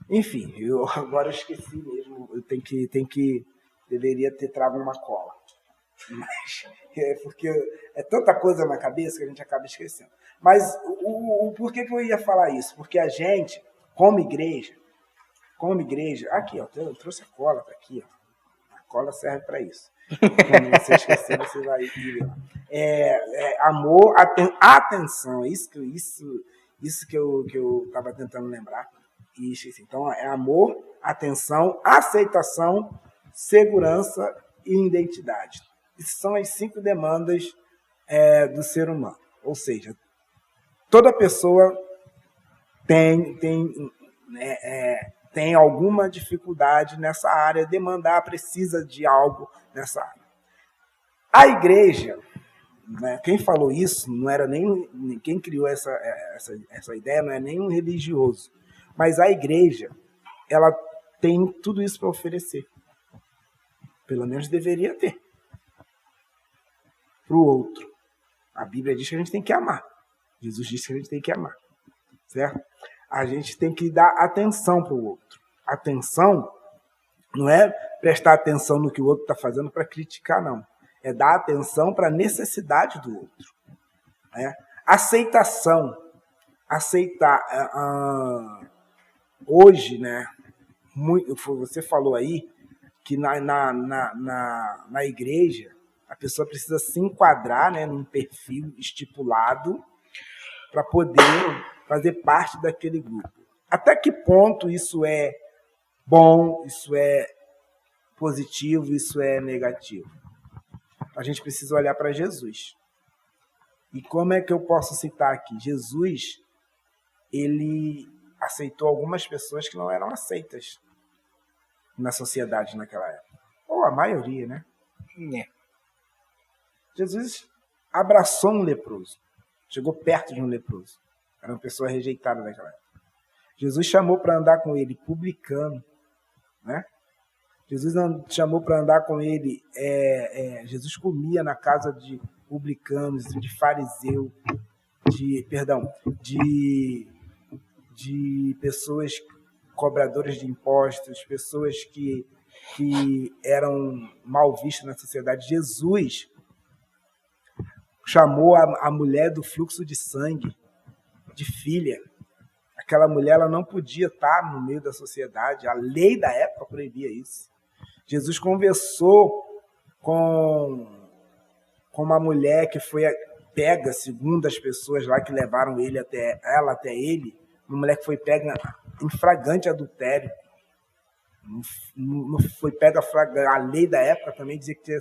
Enfim, eu agora esqueci mesmo. Eu deveria ter trago uma cola. Mas porque é tanta coisa na cabeça que a gente acaba esquecendo. Mas o porquê que eu ia falar isso? Porque a gente, como igreja, aqui, ó, eu trouxe a cola, tá aqui, ó. A cola serve para isso. Quando você esquecer, você vai ver. Amor, atenção, isso que eu estava tentando lembrar. E esqueci. Então, é amor, atenção, aceitação, segurança e identidade. Essas são as 5 demandas do ser humano. Ou seja, toda pessoa tem alguma dificuldade nessa área, precisa de algo nessa área. A igreja, né, quem falou isso, não era nem quem criou essa ideia, não é nem um religioso, mas a igreja, ela tem tudo isso para oferecer. Pelo menos deveria ter. Para o outro. A Bíblia diz que a gente tem que amar. Jesus disse que a gente tem que amar. Certo? A gente tem que dar atenção para o outro. Atenção não é prestar atenção no que o outro está fazendo para criticar, não. É dar atenção para a necessidade do outro. Aceitação. Aceitar. Hoje, né? Você falou aí que na igreja a pessoa precisa se enquadrar, né, num perfil estipulado para poder fazer parte daquele grupo. Até que ponto isso é bom, isso é positivo, isso é negativo? A gente precisa olhar para Jesus. E como é que eu posso citar aqui? Jesus, ele aceitou algumas pessoas que não eram aceitas na sociedade naquela época. Ou a maioria, né? Jesus abraçou um leproso. Chegou perto de um leproso. Era uma pessoa rejeitada naquela época. Jesus chamou para andar com ele publicano, né? Jesus chamou para andar com ele. Jesus comia na casa de publicanos, de fariseu, de pessoas cobradoras de impostos, pessoas que eram mal vistas na sociedade. Jesus chamou a mulher do fluxo de sangue, de filha. Aquela mulher, ela não podia estar no meio da sociedade. A lei da época proibia isso. Jesus conversou com uma mulher que foi pega, segundo as pessoas lá que levaram ela até ele, uma mulher que foi pega em flagrante adultério. Não foi pega a lei da época também dizia que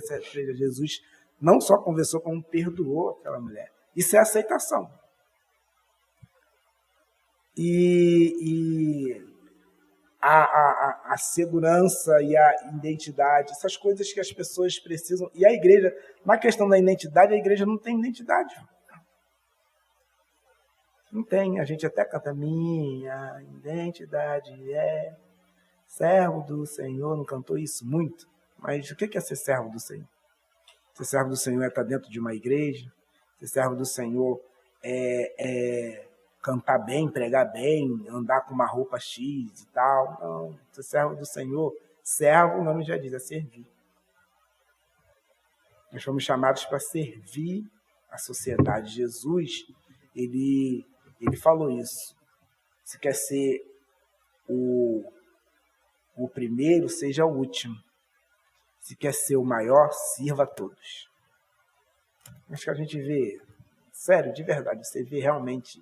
Jesus não só conversou, como perdoou aquela mulher. Isso é aceitação. E a segurança e a identidade, essas coisas que as pessoas precisam. E a igreja, na questão da identidade, a igreja não tem identidade. Não tem. A gente até canta: minha identidade é servo do Senhor. Não cantou isso muito? Mas o que é ser servo do Senhor? Ser servo do Senhor é estar dentro de uma igreja. Ser servo do Senhor é cantar bem, pregar bem, andar com uma roupa X e tal. Não, ser servo do Senhor, servo, o nome já diz, é servir. Nós fomos chamados para servir a sociedade. Jesus, ele falou isso. Se quer ser o primeiro, seja o último. Se quer ser o maior, sirva a todos. Acho que a gente vê, sério, de verdade, você vê realmente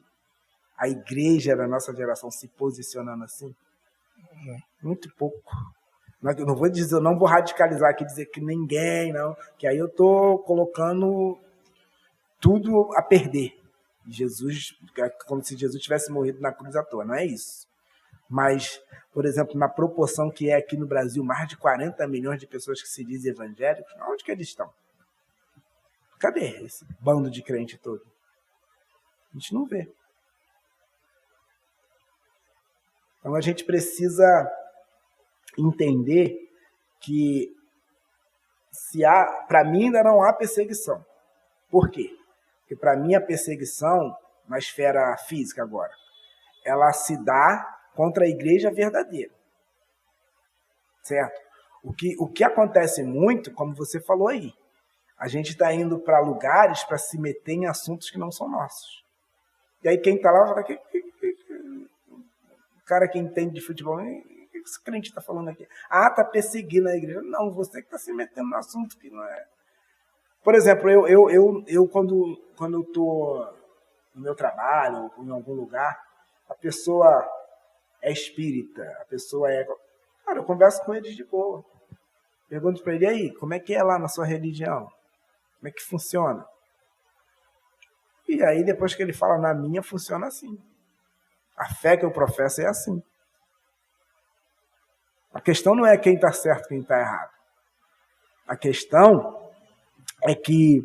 a igreja da nossa geração se posicionando assim? Muito pouco. Eu não vou dizer, eu não vou radicalizar aqui, dizer que ninguém, não, que aí eu estou colocando tudo a perder. Jesus, como se Jesus tivesse morrido na cruz à toa, não é isso. Mas, por exemplo, na proporção que é aqui no Brasil, mais de 40 milhões de pessoas que se dizem evangélicos, onde que eles estão? Cadê esse bando de crente todo? A gente não vê. Então a gente precisa entender que para mim ainda não há perseguição. Por quê? Porque para mim a perseguição, na esfera física agora, ela se dá contra a igreja verdadeira. Certo? O que acontece muito, como você falou aí, a gente está indo para lugares para se meter em assuntos que não são nossos. E aí quem está lá fala, o cara que entende de futebol, o que esse crente está falando aqui? Ah, está perseguindo a igreja. Não, você que está se metendo no assunto que não é. Por exemplo, eu quando eu estou no meu trabalho ou em algum lugar, a pessoa é espírita, a pessoa é... Cara, eu converso com eles de boa. Pergunto para ele, e aí, como é que é lá na sua religião? Como é que funciona? E aí, depois que ele fala, na minha, funciona assim. A fé que eu professo é assim. A questão não é quem está certo e quem está errado. A questão é que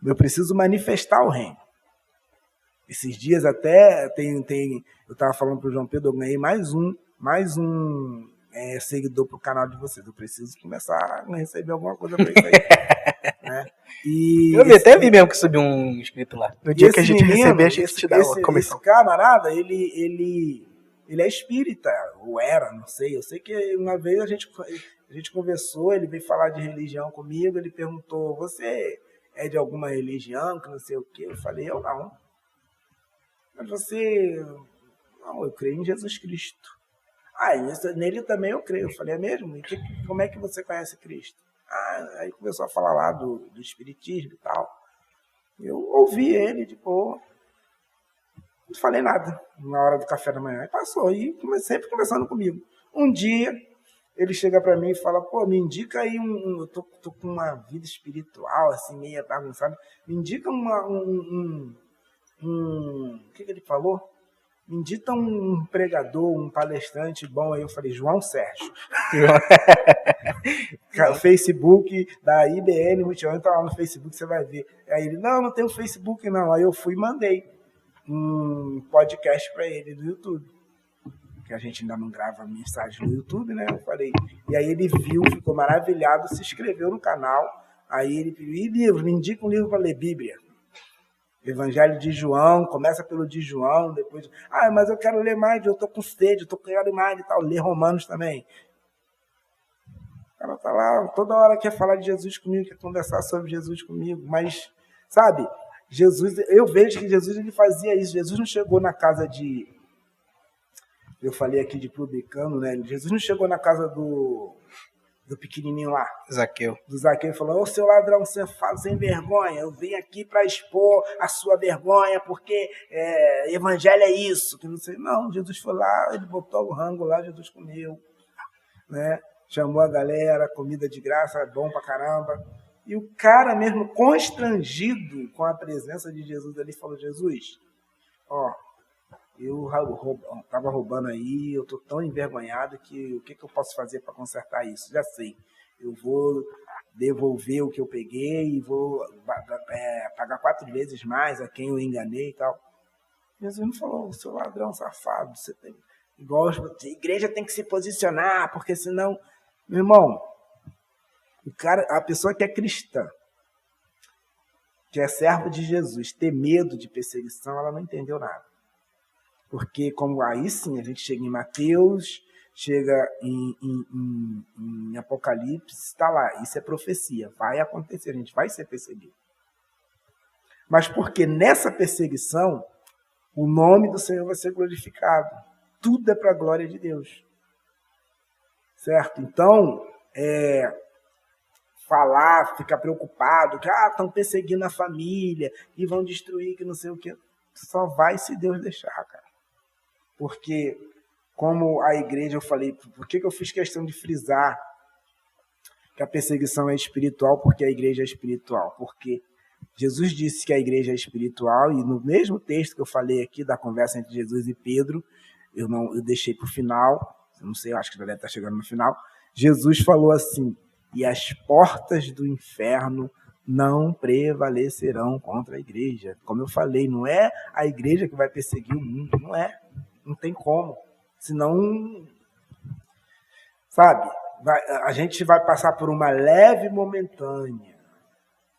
eu preciso manifestar o reino. Esses dias até eu estava falando para o João Pedro, eu ganhei mais um seguidor para o canal de vocês. Eu preciso começar a receber alguma coisa para isso aí. Né? Eu até vi mesmo que subiu um inscrito lá. No dia que a gente receber, a gente te dá uma comissão. Esse camarada, ele é espírita, ou era, não sei. Eu sei que uma vez a gente conversou, ele veio falar de religião comigo, ele perguntou, você é de alguma religião, que não sei o quê? Eu falei, eu não. Mas você... Não, eu creio em Jesus Cristo. Ah, nele também eu creio. Eu falei, é mesmo? E como é que você conhece Cristo? Ah, aí começou a falar lá do espiritismo e tal. Eu ouvi ele de boa. Não falei nada na hora do café da manhã. Aí passou, e sempre conversando comigo. Um dia, ele chega para mim e fala, pô, me indica aí eu tô com uma vida espiritual, assim, meio bagunçada. Me indica o que ele falou? Me indica um pregador, um palestrante bom. Aí eu falei, João Sérgio. O Facebook da IBN Multião, entra lá no Facebook, você vai ver. Aí ele, não tem o Facebook não. Aí eu fui e mandei um podcast para ele do YouTube. Que a gente ainda não grava mensagem no YouTube, né? Eu falei. E aí ele viu, ficou maravilhado, se inscreveu no canal. Aí ele pediu, e livro? Me indica um livro para ler, Bíblia. Evangelho de João, começa pelo de João, depois... Ah, mas eu quero ler mais, eu tô com sede, eu quero mais e tal. Ler Romanos também. O cara tá lá, toda hora quer falar de Jesus comigo, quer conversar sobre Jesus comigo, mas, sabe, Jesus, eu vejo que Jesus ele fazia isso. Jesus não chegou na casa de... Eu falei aqui de publicano, né? Jesus não chegou na casa do pequenininho lá. Zaqueu. Do Zaqueu, falou, ô seu ladrão, você faz sem vergonha, eu vim aqui para expor a sua vergonha, porque evangelho é isso. Que não sei. Não, Jesus foi lá, ele botou o rango lá, Jesus comeu, né? Chamou a galera, comida de graça, é bom pra caramba. E o cara mesmo constrangido com a presença de Jesus ali, falou, Jesus, ó, eu estava roubando aí, eu estou tão envergonhado que o que eu posso fazer para consertar isso? Já sei, eu vou devolver o que eu peguei e vou pagar 4 vezes mais a quem eu enganei e tal. Jesus não falou, seu ladrão safado, você tem... Igual a igreja tem que se posicionar, porque senão... Meu irmão, a pessoa que é cristã, que é servo de Jesus, ter medo de perseguição, ela não entendeu nada. Porque como aí sim, a gente chega em Mateus, chega em Apocalipse, está lá, isso é profecia, vai acontecer, a gente vai ser perseguido. Mas porque nessa perseguição, o nome do Senhor vai ser glorificado. Tudo é para a glória de Deus. Certo? Então, falar, ficar preocupado, que estão perseguindo a família e vão destruir, que não sei o que. Só vai se Deus deixar, cara. Porque, como a igreja, eu falei, por que eu fiz questão de frisar que a perseguição é espiritual? Porque a igreja é espiritual. Porque Jesus disse que a igreja é espiritual, e no mesmo texto que eu falei aqui, da conversa entre Jesus e Pedro, eu deixei para o final, eu não sei, eu acho que já deve estar chegando no final, Jesus falou assim: e as portas do inferno não prevalecerão contra a igreja. Como eu falei, não é a igreja que vai perseguir o mundo, não é. Não tem como. Senão, sabe, a gente vai passar por uma leve momentânea.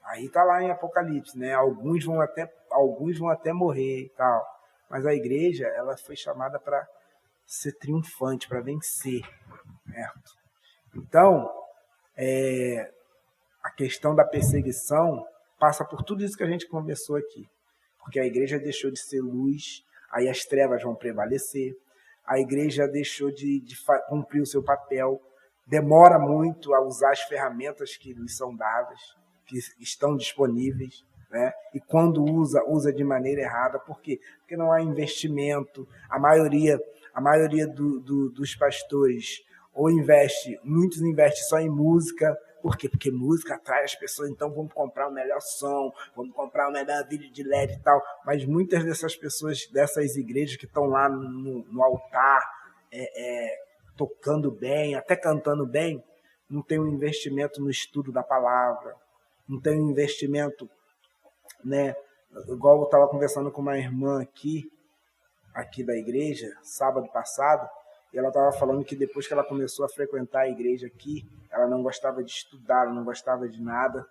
Aí está lá em Apocalipse, né? Alguns vão até morrer e tal. Mas a igreja, ela foi chamada para ser triunfante, para vencer, certo? Então, a questão da perseguição passa por tudo isso que a gente conversou aqui. Porque a igreja deixou de ser luz, aí as trevas vão prevalecer. A igreja deixou de cumprir o seu papel, demora muito a usar as ferramentas que lhes são dadas, que estão disponíveis, né? E quando usa de maneira errada. Por quê? Porque não há investimento. A maioria dos pastores muitos investem só em música. Por quê? Porque música atrai as pessoas, então vamos comprar o melhor som, vamos comprar o melhor vídeo de LED e tal. Mas muitas dessas pessoas, dessas igrejas que estão lá no altar, tocando bem, até cantando bem, não tem um investimento no estudo da palavra, não tem um investimento, né? Igual eu estava conversando com uma irmã aqui da igreja, sábado passado, e ela estava falando que depois que ela começou a frequentar a igreja aqui, ela não gostava de estudar, ela não gostava de nada,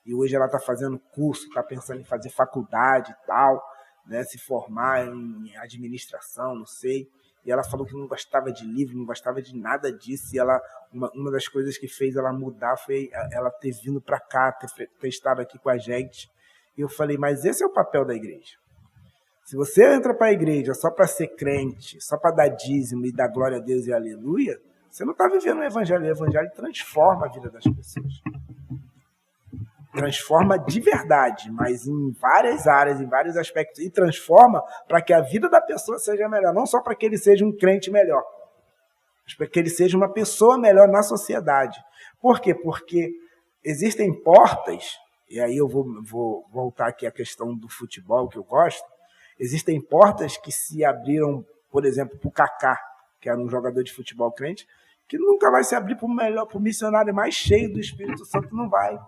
e hoje ela está fazendo curso, está pensando em fazer faculdade e tal, né? Se formar em administração, não sei. E ela falou que não gostava de livro, não gostava de nada disso. E uma das coisas que fez ela mudar foi ela ter vindo para cá, ter estado aqui com a gente. E eu falei, mas esse é o papel da igreja. Se você entra para a igreja só para ser crente, só para dar dízimo e dar glória a Deus e aleluia, você não está vivendo o evangelho. O evangelho transforma a vida das pessoas. Transforma de verdade, mas em várias áreas, em vários aspectos. E transforma para que a vida da pessoa seja melhor. Não só para que ele seja um crente melhor, mas para que ele seja uma pessoa melhor na sociedade. Por quê? Porque existem portas, e aí eu vou voltar aqui à questão do futebol, que eu gosto. Existem portas que se abriram, por exemplo, para o Kaká, que era um jogador de futebol crente, que nunca vai se abrir para o missionário mais cheio do Espírito Santo, não vai.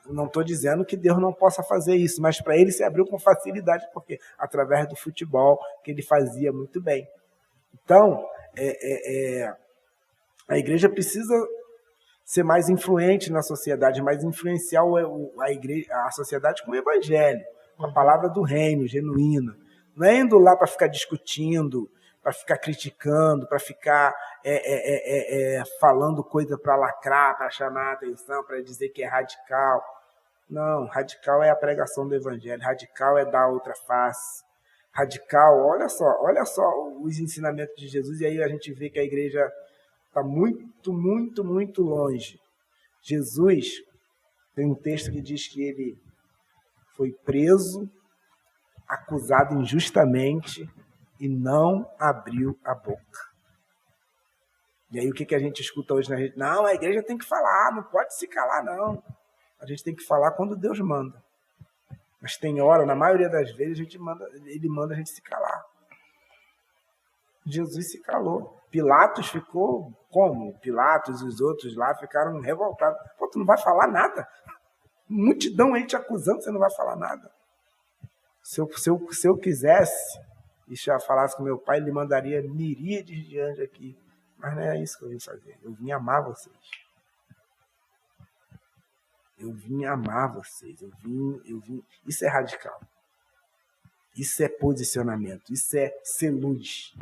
Não estou dizendo que Deus não possa fazer isso, mas para ele se abriu com facilidade, porque através do futebol, que ele fazia muito bem. Então, a igreja precisa ser mais influente na sociedade, mais influenciar a sociedade com o evangelho, com a palavra do reino, genuína. Não é indo lá para ficar discutindo, para ficar criticando, para ficar falando coisa para lacrar, para chamar a atenção, para dizer que é radical. Não, radical é a pregação do evangelho, radical é dar outra face. Radical, olha só os ensinamentos de Jesus, e aí a gente vê que a igreja está muito, muito, muito longe. Jesus, tem um texto que diz que ele foi preso, acusado injustamente e não abriu a boca. E aí o que a gente escuta hoje na rede? Não, a igreja tem que falar, não pode se calar, não. A gente tem que falar quando Deus manda. Mas tem hora, na maioria das vezes, ele manda a gente se calar. Jesus se calou. Pilatos ficou como? Pilatos e os outros lá ficaram revoltados. Pô, tu não vai falar nada? Multidão aí te acusando, você não vai falar nada. Se eu quisesse e já falasse com meu pai, ele mandaria miríades de anjos aqui. Mas não é isso que eu vim fazer. Eu vim amar vocês. Eu vim amar vocês. Eu vim. Isso é radical. Isso é posicionamento. Isso é ser luz.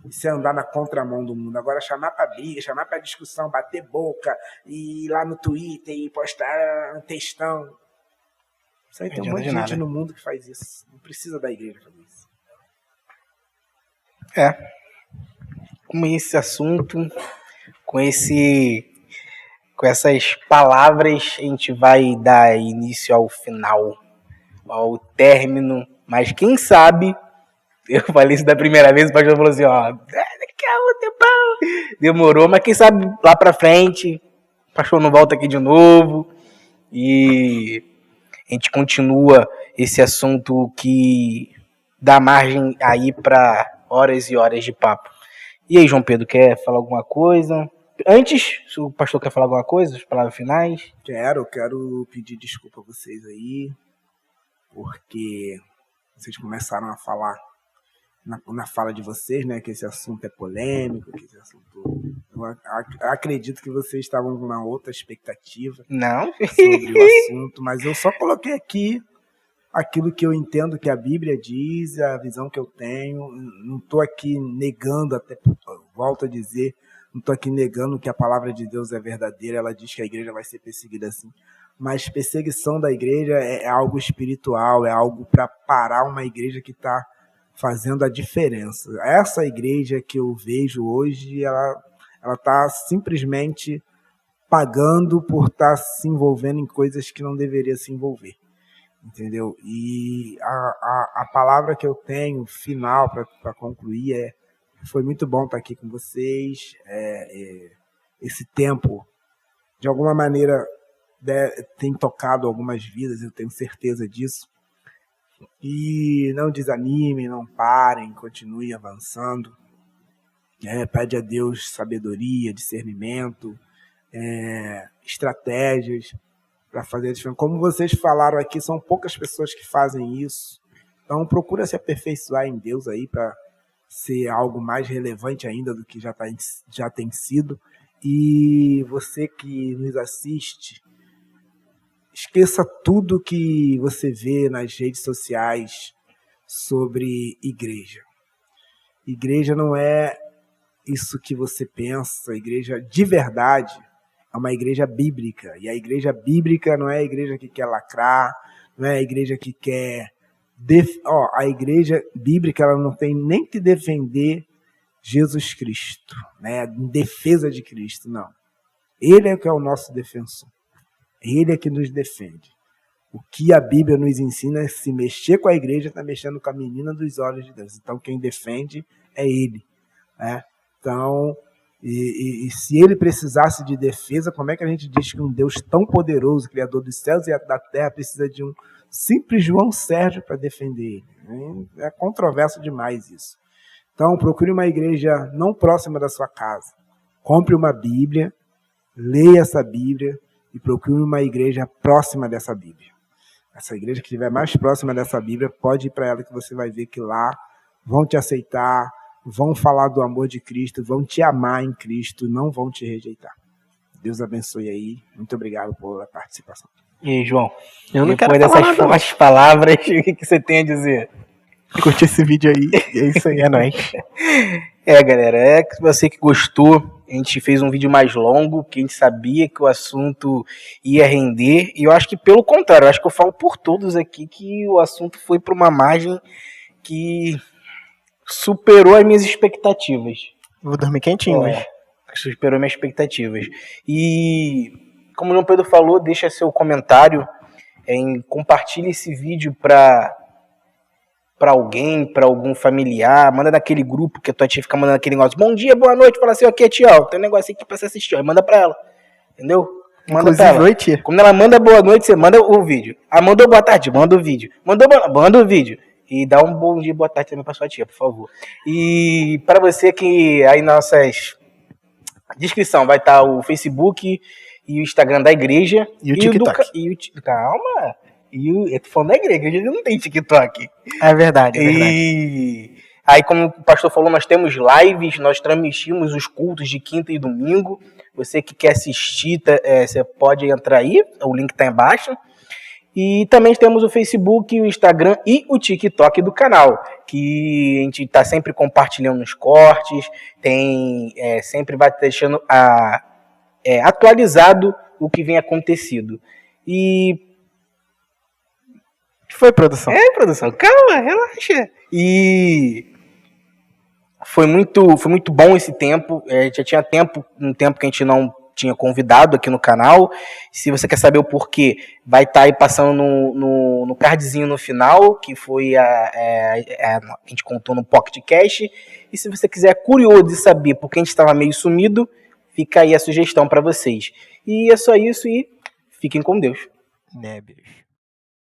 Isso é andar na contramão do mundo. Agora, chamar para briga, chamar para discussão, bater boca, e ir lá no Twitter e postar um textão. Isso aí tem um monte de gente no mundo que faz isso. Não precisa da igreja fazer isso. Com esse assunto, com Com essas palavras, a gente vai dar início ao final, ao término. Mas quem sabe, eu falei isso da primeira vez, o pastor falou assim, ó, daqui a um tempão. Demorou, mas quem sabe lá pra frente, o pastor não volta aqui de novo. E a gente continua esse assunto que dá margem aí pra horas e horas de papo. E aí, João Pedro, quer falar alguma coisa? Antes, se o pastor quer falar alguma coisa, as palavras finais? Quero pedir desculpa a vocês aí, porque vocês começaram a falar na fala de vocês, né, que esse assunto é polêmico, que esse assunto... Eu acredito que vocês estavam com uma outra expectativa Não. sobre o assunto, mas eu só coloquei aqui aquilo que eu entendo que a Bíblia diz, a visão que eu tenho. Não estou aqui negando, até volto a dizer, não estou aqui negando que a palavra de Deus é verdadeira. Ela diz que a igreja vai ser perseguida assim. Mas perseguição da igreja é algo espiritual, é algo para parar uma igreja que está fazendo a diferença. Essa igreja que eu vejo hoje, ela está simplesmente pagando por estar se envolvendo em coisas que não deveria se envolver. Entendeu? E a palavra que eu tenho final para concluir foi muito bom estar aqui com vocês. Esse tempo, de alguma maneira, tem tocado algumas vidas, eu tenho certeza disso. E não desanimem, não parem, continuem avançando. Pede a Deus sabedoria, discernimento, estratégias para fazer a diferença. Como vocês falaram aqui, são poucas pessoas que fazem isso. Então procura se aperfeiçoar em Deus aí para ser algo mais relevante ainda do que já tem sido. E você que nos assiste, esqueça tudo que você vê nas redes sociais sobre igreja. Igreja não é isso que você pensa. Igreja de verdade é uma igreja bíblica. E a igreja bíblica não é a igreja que quer lacrar, não é a igreja que quer... a igreja bíblica, ela não tem nem que defender Jesus Cristo, né? Em defesa de Cristo, não. Ele é que é o nosso defensor. Ele é que nos defende. O que a Bíblia nos ensina é se mexer com a igreja, está mexendo com a menina dos olhos de Deus. Então quem defende é ele, né? Então... E se ele precisasse de defesa, como é que a gente diz que um Deus tão poderoso, Criador dos céus e da terra, precisa de um simples João Sérgio para defender ele? É controverso demais isso. Então, procure uma igreja não próxima da sua casa. Compre uma Bíblia, leia essa Bíblia e procure uma igreja próxima dessa Bíblia. Essa igreja que estiver mais próxima dessa Bíblia, pode ir para ela que você vai ver que lá vão te aceitar, vão falar do amor de Cristo, vão te amar em Cristo, não vão te rejeitar. Deus abençoe aí. Muito obrigado pela participação. E aí, João? Eu não depois quero falar dessas nada, fortes palavras, o que você tem a dizer? Curte esse vídeo aí. É isso aí, é nóis. Galera, você que gostou, a gente fez um vídeo mais longo, que a gente sabia que o assunto ia render, e eu acho que pelo contrário, eu acho que eu falo por todos aqui que o assunto foi para uma margem que superou as minhas expectativas. Vou dormir quentinho hoje. Superou minhas expectativas. E, como o João Pedro falou, deixa seu comentário, compartilhe esse vídeo para alguém, para algum familiar, manda naquele grupo que a tua tia fica mandando aquele negócio, bom dia, boa noite, fala assim, aqui é tia, tem um negócio aqui pra você assistir, aí manda pra ela, entendeu? Manda pra ela. Noite. Quando ela manda boa noite, você manda o vídeo. Mandou boa tarde, manda o vídeo. Manda o vídeo. E dá um bom dia, boa tarde também pra sua tia, por favor. E para você que aí na nossa descrição vai estar o Facebook e o Instagram da igreja. E o TikTok. Calma. Eu tô falando da igreja, a igreja não tem TikTok. É verdade, é verdade. E aí, como o pastor falou, nós temos lives, nós transmitimos os cultos de quinta e domingo. Você que quer assistir, você pode entrar aí, o link tá embaixo. E também temos o Facebook, o Instagram e o TikTok do canal, que a gente está sempre compartilhando os cortes, sempre vai deixando atualizado o que vem acontecido. E... Foi, produção? Produção, calma, relaxa. E foi muito bom esse tempo, já tinha um tempo que a gente não tinha convidado aqui no canal. Se você quer saber o porquê, vai estar aí passando no cardzinho no final, que foi a gente contou no PocketCast. E se você quiser curioso de saber por que a gente estava meio sumido, fica aí a sugestão para vocês. E é só isso e fiquem com Deus. Né, bicho?